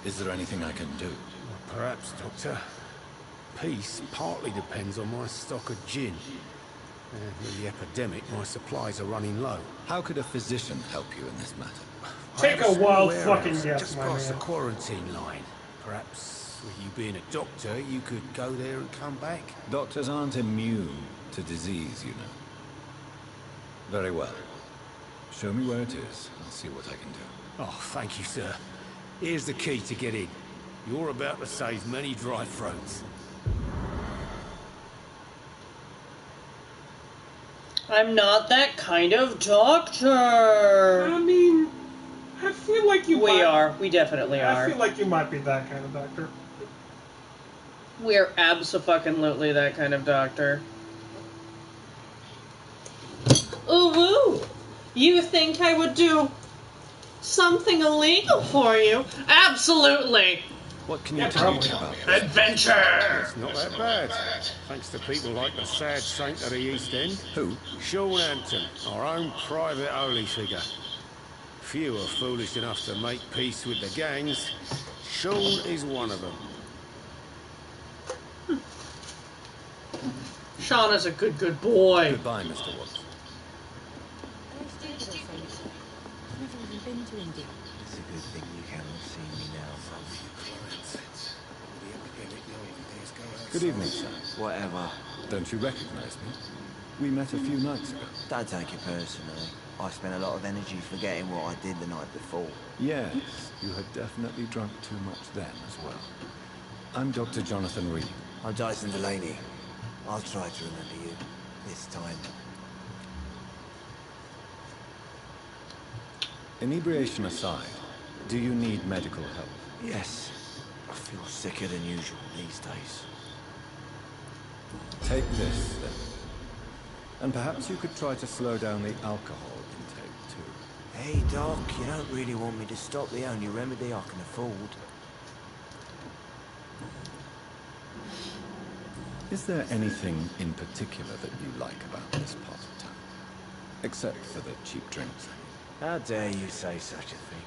Is there anything I can do? Well, perhaps, Doctor. Peace partly depends on my stock of gin. With the epidemic, my supplies are running low. How could a physician help you in this matter? Take I have a wild small fucking warehouse guess, just my past the man. quarantine line. Perhaps, with you being a doctor, you could go there and come back. Doctors aren't immune to disease, you know. Very well. Show me where it is. I'll see what I can do. Oh, thank you, sir. Here's the key to get in. You're about to save many dry throats. I'm not that kind of doctor. I mean, I feel like you We might... are. We definitely I are. feel like you might be that kind of doctor. We're abso-fucking-lutely that kind of doctor. Ooh, you think I would do something illegal for you? Absolutely. What can you Yeah, tell me probably. about this? Adventure. It's not that bad. Thanks to people like the sad saint of the East End. Who? Sean Hampton, our own private holy figure. Few are foolish enough to make peace with the gangs. Sean is one of them. Sean is a good boy. Goodbye, Mr. Watts. Very stupid of Felicia. I've never even been to India. It's a good thing you cannot see me now. Good evening, sir. Whatever. Don't you recognize me? We met a few nights ago. Don't take it personally. I spent a lot of energy forgetting what I did the night before. Yes, you had definitely drunk too much then as well. I'm Dr. Jonathan Reed. I'm Dyson Delaney. I'll try to remember you. This time. Inebriation aside, do you need medical help? Yes. I feel sicker than usual these days. Take this, then. And perhaps you could try to slow down the alcohol intake, too. Hey, Doc, you don't really want me to stop the only remedy I can afford. Is there anything in particular that you like about this part of town? Except for the cheap drinks. How dare you say such a thing?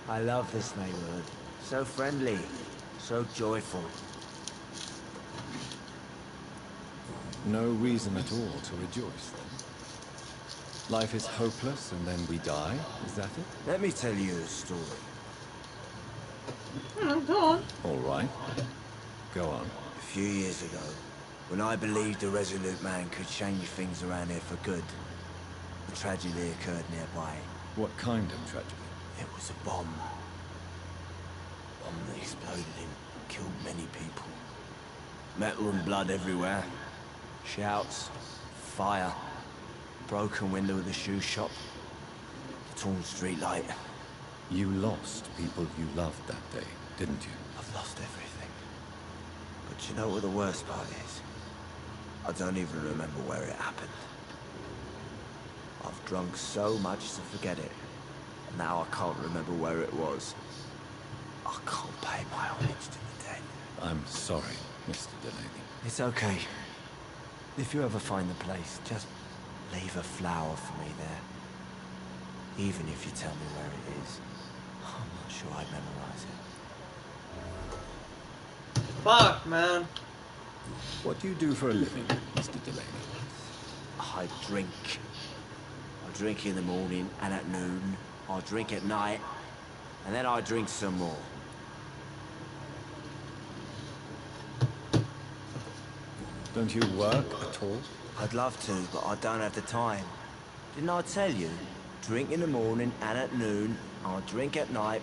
I love this neighborhood. So friendly. So joyful. No reason at all to rejoice, then. Life is hopeless and then we die, is that it? Let me tell you a story. Go on. All right. Go on. A few years ago, when I believed a resolute man could change things around here for good, a tragedy occurred nearby. What kind of tragedy? It was a bomb. A bomb that exploded and killed many people. Metal and blood everywhere. Shouts, fire, broken window of the shoe shop, the torn street light. You lost people you loved that day, didn't you? I've lost everything. But you know what the worst part is? I don't even remember where it happened. I've drunk so much to forget it. And now I can't remember where it was. I can't pay my homage to the dead. I'm sorry, Mr. Delaney. It's okay. If you ever find the place, just leave a flower for me there. Even if you tell me where it is. I'm not sure I'd memorize it. Fuck, man. What do you do for a living, Mr. Delaney? I drink. I drink in the morning and at noon. I drink at night. And then I drink some more. Don't you work at all? I'd love to, but I don't have the time. Didn't I tell you? Drink in the morning and at noon. I drink at night.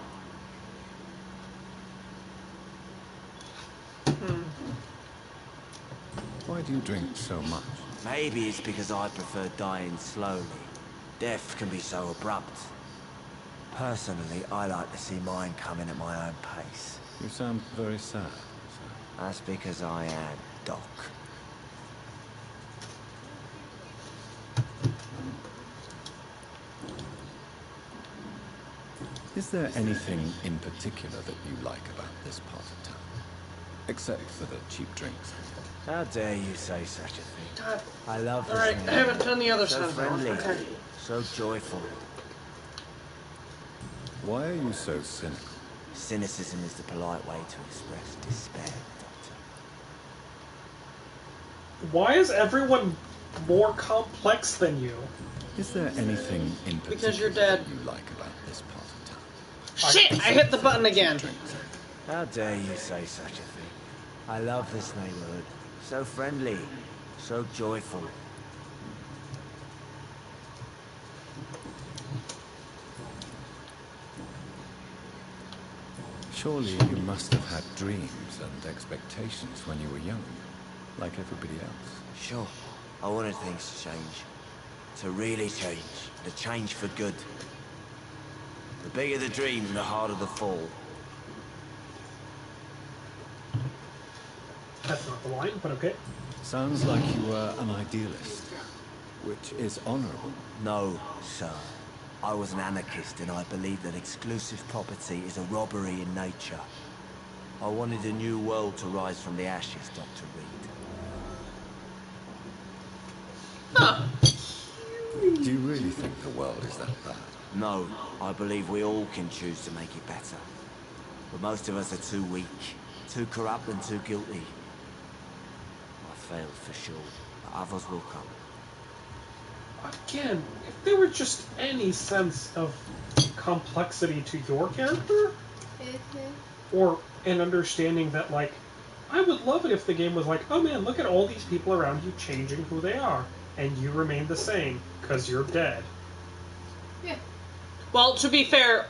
Why do you drink so much? Maybe it's because I prefer dying slowly. Death can be so abrupt. Personally, I like to see mine coming at my own pace. You sound very sad, sir. That's because I am, Doc. Is there anything in particular that you like about this part of town? Except for the cheap drinks. How dare you say such a thing? God. I love this Alright, I neighborhood. haven't done the other So side. friendly. Okay. So joyful. Why are you so cynical? Cynicism is the polite way to express despair, Doctor. Why is everyone more complex than you? Is there anything in particular Because you're dead. that you like about this part of town? Shit! I hit the button again. How dare you say such a thing? I love this neighborhood. So friendly, so joyful. Surely you must have had dreams and expectations when you were young, like everybody else. Sure, I wanted things to change. To really change. To change for good. The bigger the dream, the harder the fall. That's not the line, but okay. Sounds like you were an idealist, which is honorable. No, sir. I was an anarchist and I believed that exclusive property is a robbery in nature. I wanted a new world to rise from the ashes, Dr. Reed. Huh. Do you really think the world is that bad? No, I believe we all can choose to make it better. But most of us are too weak, too corrupt and too guilty. I failed for sure, but others will come. Again, if there were just any sense of complexity to your character, or an understanding that, like, I would love it if the game was like, oh man, look at all these people around you changing who they are, and you remain the same, because you're dead. Yeah. Well, to be fair,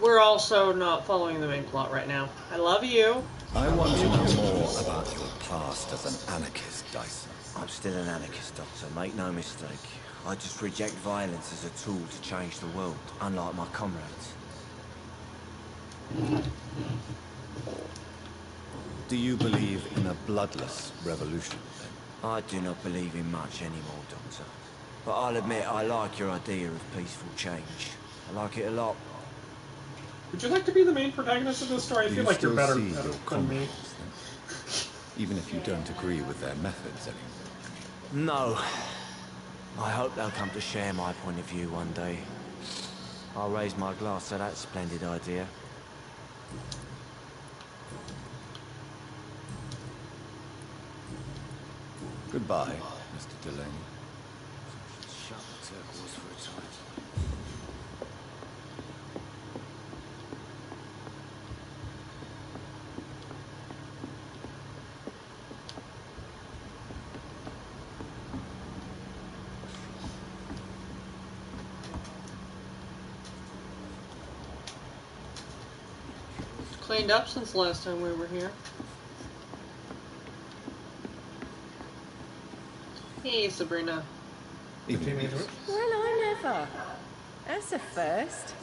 we're also not following the main plot right now. I love you. I want to know more about your past as an anarchist, Dyson. I'm still an anarchist, Doctor, make no mistake. I just reject violence as a tool to change the world, unlike my comrades. Do you believe in a bloodless revolution, then? I do not believe in much anymore, Doctor. But I'll admit I like your idea of peaceful change. I like it a lot. Would you like to be the main protagonist of this story? I Do feel you like you're still better see your than me. comrades, then? Even if you don't agree with their methods anymore? No. I hope they'll come to share my point of view one day. I'll raise my glass to that splendid idea. Goodbye, Mr. Delaney. Shut the turquoise for a time. Cleaned up since last time we were here. Hey, Sabrina. Well, I never. That's a first.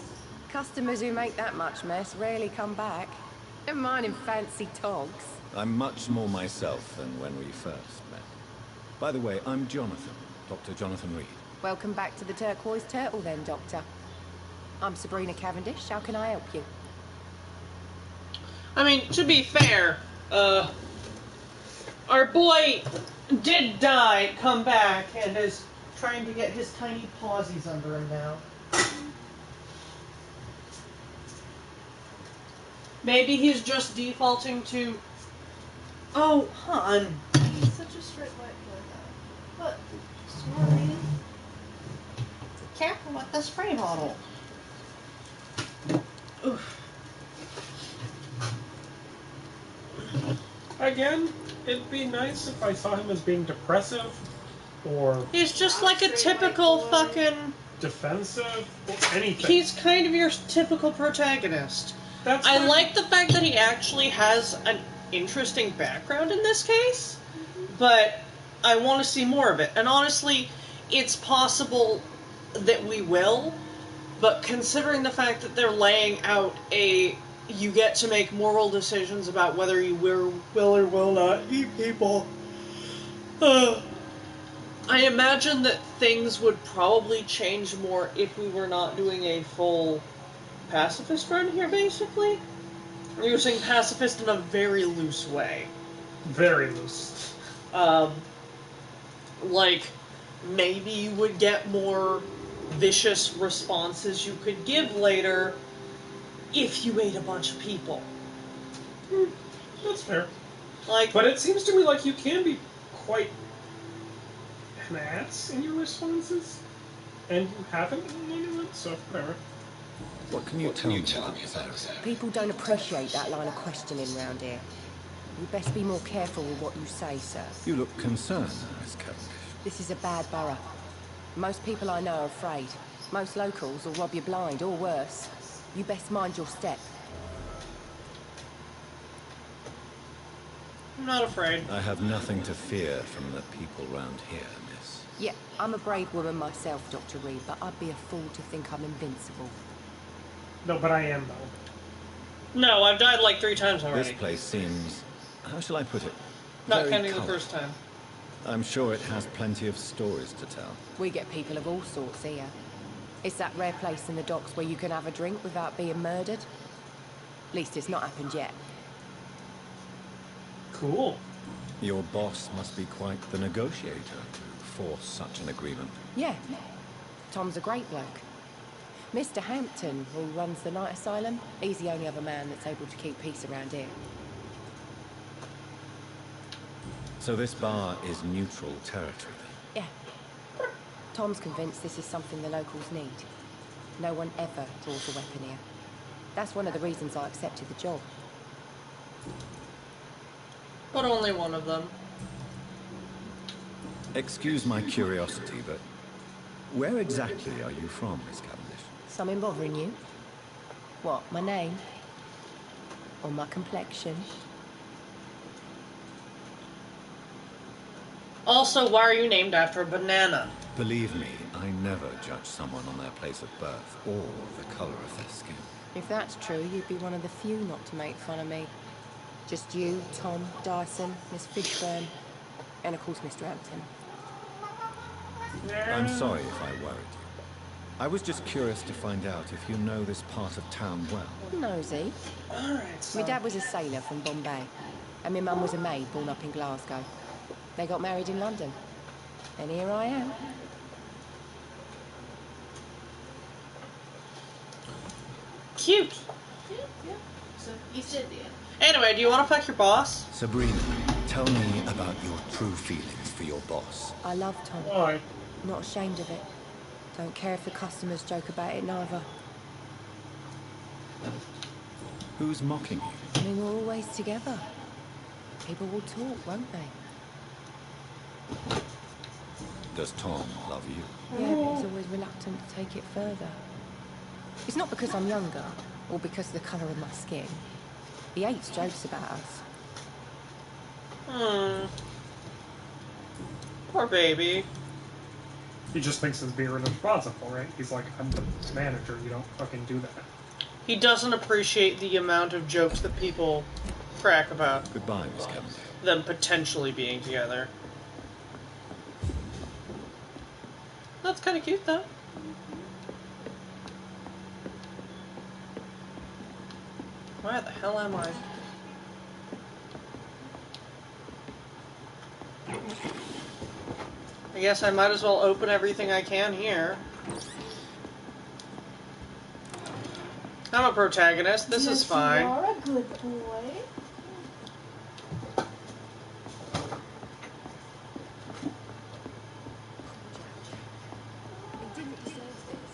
Customers who make that much mess rarely come back. Don't mind in fancy togs. I'm much more myself than when we first met. By the way, I'm Jonathan, Dr. Jonathan Reed. Welcome back to the Turquoise Turtle then, Doctor. I'm Sabrina Cavendish. How can I help you? I mean, to be fair, our boy did die, come back, and is trying to get his tiny pawsies under him now. Maybe he's just defaulting to... Oh, hon. He's such a straight white boy, though. But, sorry. Careful with the spray bottle. Oof. Again, it'd be nice if I saw him as being depressive, or He's just like a typical fucking... defensive, or anything. He's kind of your typical protagonist. I like the fact that he actually has an interesting background in this case, but I want to see more of it. And honestly, it's possible that we will, but considering the fact that they're laying out you get to make moral decisions about whether you will or will not eat people, I imagine that things would probably change more if we were not doing a full pacifist run here, basically. We're using pacifist in a very loose way. Very loose. Like, maybe you would get more vicious responses you could give later if you ate a bunch of people. That's fair. Like, But it seems to me like you can be quite an ass in your responses, and you haven't in anyone, so fair. What can you tell me about this area? People don't appreciate that line of questioning round here. You'd best be more careful with what you say, sir. You look concerned, Miss Cavendish. This is a bad borough. Most people I know are afraid. Most locals will rob you blind, or worse. You best mind your step. I'm not afraid. I have nothing to fear from the people round here, miss. Yeah, I'm a brave woman myself, Dr. Reed, but I'd be a fool to think I'm invincible. No, but I am, though. No, I've died like 3 times already. This place seems... how shall I put it? Not Very counting the colourful. first time. I'm sure it has plenty of stories to tell. We get people of all sorts here. It's that rare place in the docks where you can have a drink without being murdered. At least it's not happened yet. Cool. Your boss must be quite the negotiator to force such an agreement. Yeah. Tom's a great bloke. Mr. Hampton, who runs the night asylum, he's the only other man that's able to keep peace around here. So this bar is neutral territory, then? Yeah. Tom's convinced this is something the locals need. No one ever draws a weapon here. That's one of the reasons I accepted the job. But only one of them. Excuse my curiosity, but where exactly are you from, Miss Cavendish? Something bothering you? What, my name? Or my complexion? Also, why are you named after a banana? Believe me, I never judge someone on their place of birth or the colour of their skin. If that's true, you'd be one of the few not to make fun of me. Just you, Tom, Dyson, Miss Fishburne, and of course Mr. Hampton. I'm sorry if I worried you. I was just curious to find out if you know this part of town well. Nosy. Alright, so... My dad was a sailor from Bombay, and my mum was a maid born up in Glasgow. They got married in London, and here I am. Cute! Yeah. So, East Indian. Anyway, do you want to fuck your boss? Sabrina, tell me about your true feelings for your boss. I love Tom. Why? Not ashamed of it. Don't care if the customers joke about it neither. Who's mocking you? I mean, we're always together. People will talk, won't they? Does Tom love you? Yeah, but he's always reluctant to take it further. It's not because I'm younger, or because of the colour of my skin. He hates jokes about us. Poor baby. He just thinks he's being irresponsible, right? He's like, I'm the manager, you don't fucking do that. He doesn't appreciate the amount of jokes that people crack about Goodbye, Miss Cavendish. them potentially being together. That's kind of cute, though. Where the hell am I? I guess I might as well open everything I can here. I'm a protagonist. This is fine. You are a good boy. He didn't deserve this.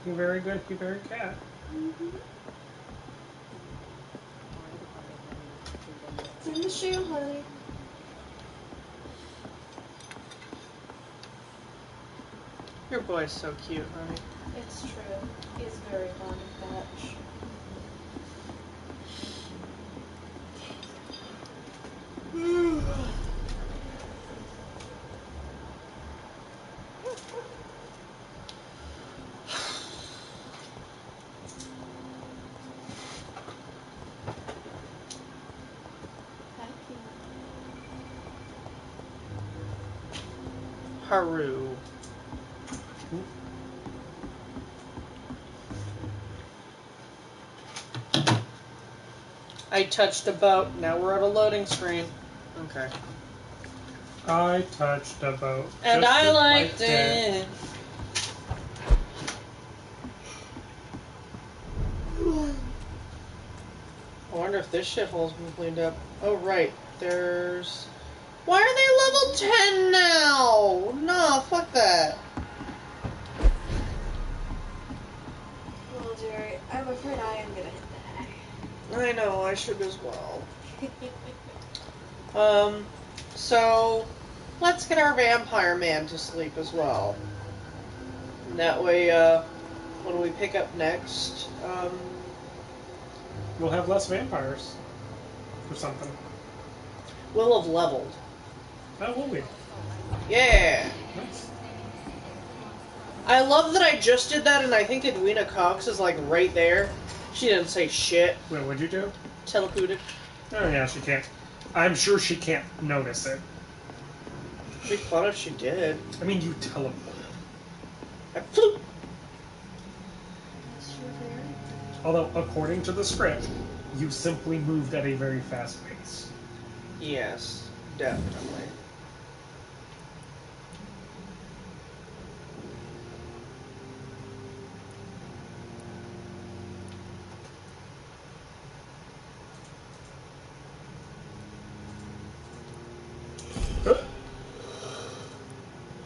You're very good, you're very cat. It's in the shoe, honey. Your boy's so cute, honey. It's true. He's very fond of Fetch. Haru. I touched a boat. Now we're at a loading screen. Okay. I touched a boat. And just I as liked did. it. I wonder if this shithole's been cleaned up. Oh, right. There's... Why are they level 10 now? No, fuck that. Well, Jerry, I'm afraid I am gonna hit that. I know, I should as well. So... Let's get our vampire man to sleep as well. And that way, when we pick up next, We'll have less vampires. Or something. we'll have leveled. How will we? Yeah! Nice. I love that I just did that, and I think Edwina Cox is, like, right there. She didn't say shit. Wait, what'd you do? Teleported. Oh, yeah, she can't. I'm sure she can't notice it. It'd be fun if she did. I mean, you teleported. I flew. Although, according to the script, you simply moved at a very fast pace. Yes, definitely.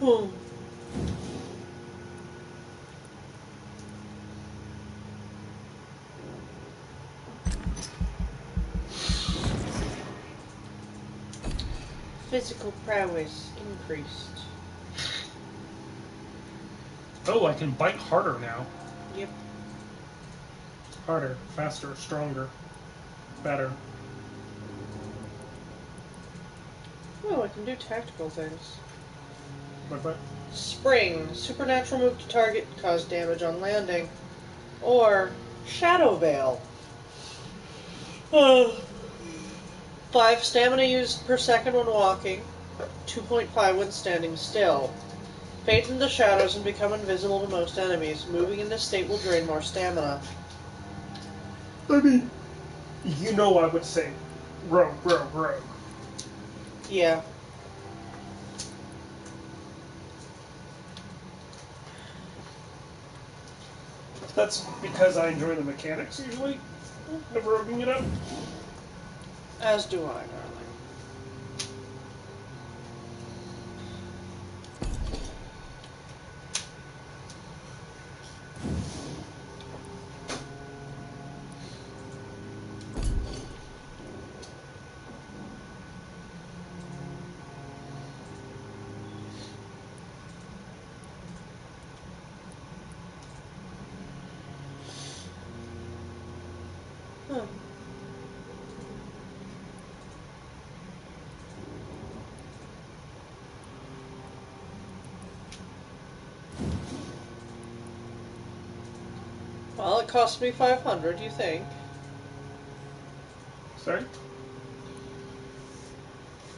Hmm. Physical prowess increased. Oh, I can bite harder now. Yep. Harder, faster, stronger, better. Oh, I can do tactical things. What? Spring. Supernatural move to target, cause damage on landing. Or Shadow Veil. 5 stamina used per second when walking. 2.5 when standing still. Fade into the shadows and become invisible to most enemies. Moving in this state will drain more stamina. I mean, you know I would say rogue. Yeah. That's because I enjoy the mechanics usually of roguing it up. As do I, darling. Huh. Well, it cost me 500, you think? Sorry?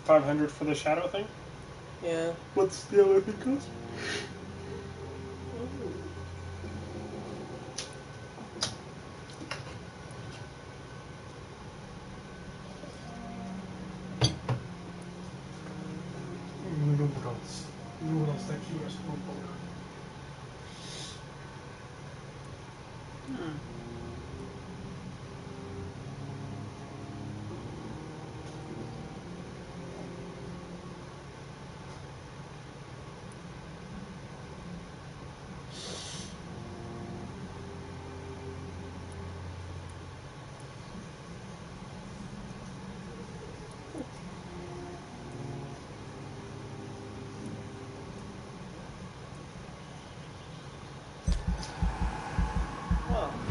500 for the shadow thing? Yeah. What's the other thing cost? Noodles that you are supposed Hmm. Oh.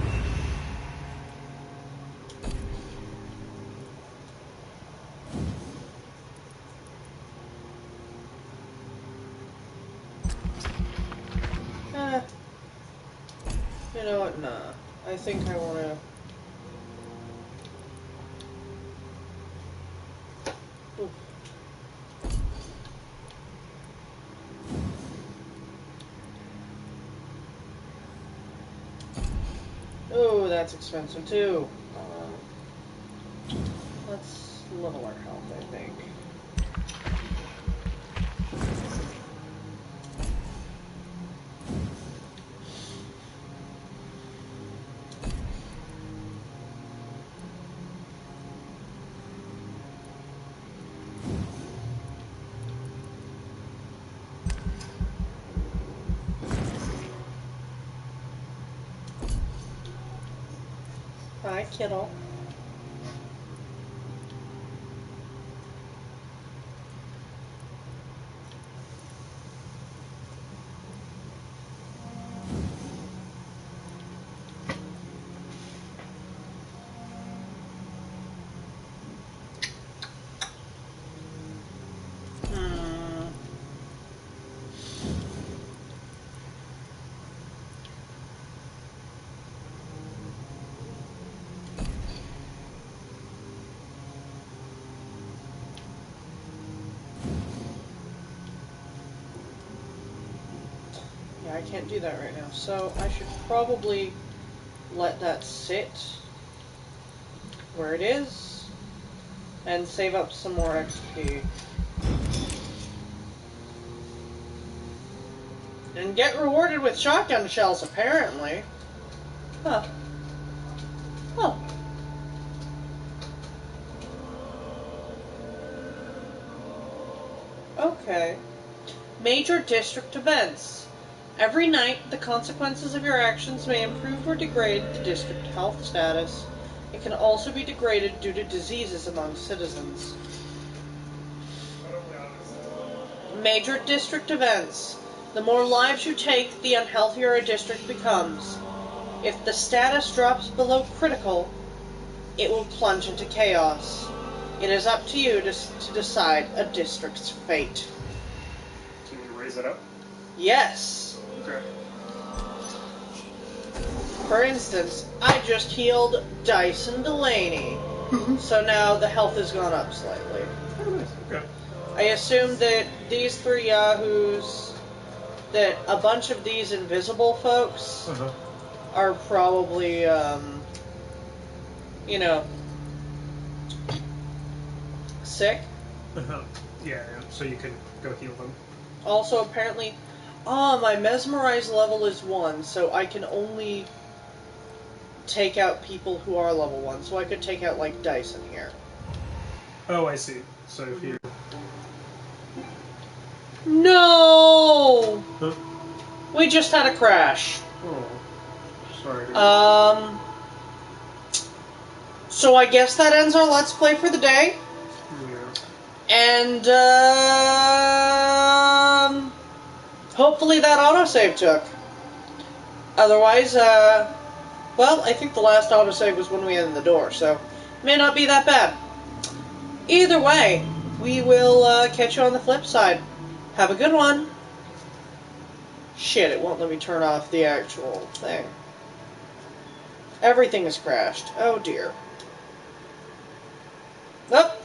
You know what? Nah. I think I want to... Oh, that's expensive too. level our health, I think. Hi, kiddo. Yeah, I can't do that right now, so I should probably let that sit where it is and save up some more XP. And get rewarded with shotgun shells, apparently. Huh. Oh. Okay. Major district events. Every night, the consequences of your actions may improve or degrade the district health status. It can also be degraded due to diseases among citizens. Major district events. The more lives you take, the unhealthier a district becomes. If the status drops below critical, it will plunge into chaos. It is up to you to decide a district's fate. Can you raise it up? Yes. Okay. For instance, I just healed Dyson Delaney. So now the health has gone up slightly. Oh, nice. Okay. I assume that these 3 yahoos, that a bunch of these invisible folks are probably, you know, sick. Yeah, so you can go heal them. Also, apparently, my mesmerize level is 1, so I can only take out people who are level 1. So I could take out, like, Dyson here. Oh, I see. So if you... No! Huh? We just had a crash. Oh, sorry. So I guess that ends our Let's Play for the day. Yeah. And, hopefully that autosave took. Otherwise, well, I think the last autosave was when we ended the door, so may not be that bad. Either way, we will catch you on the flip side. Have a good one. Shit, it won't let me turn off the actual thing. Everything has crashed. Oh dear. Oh,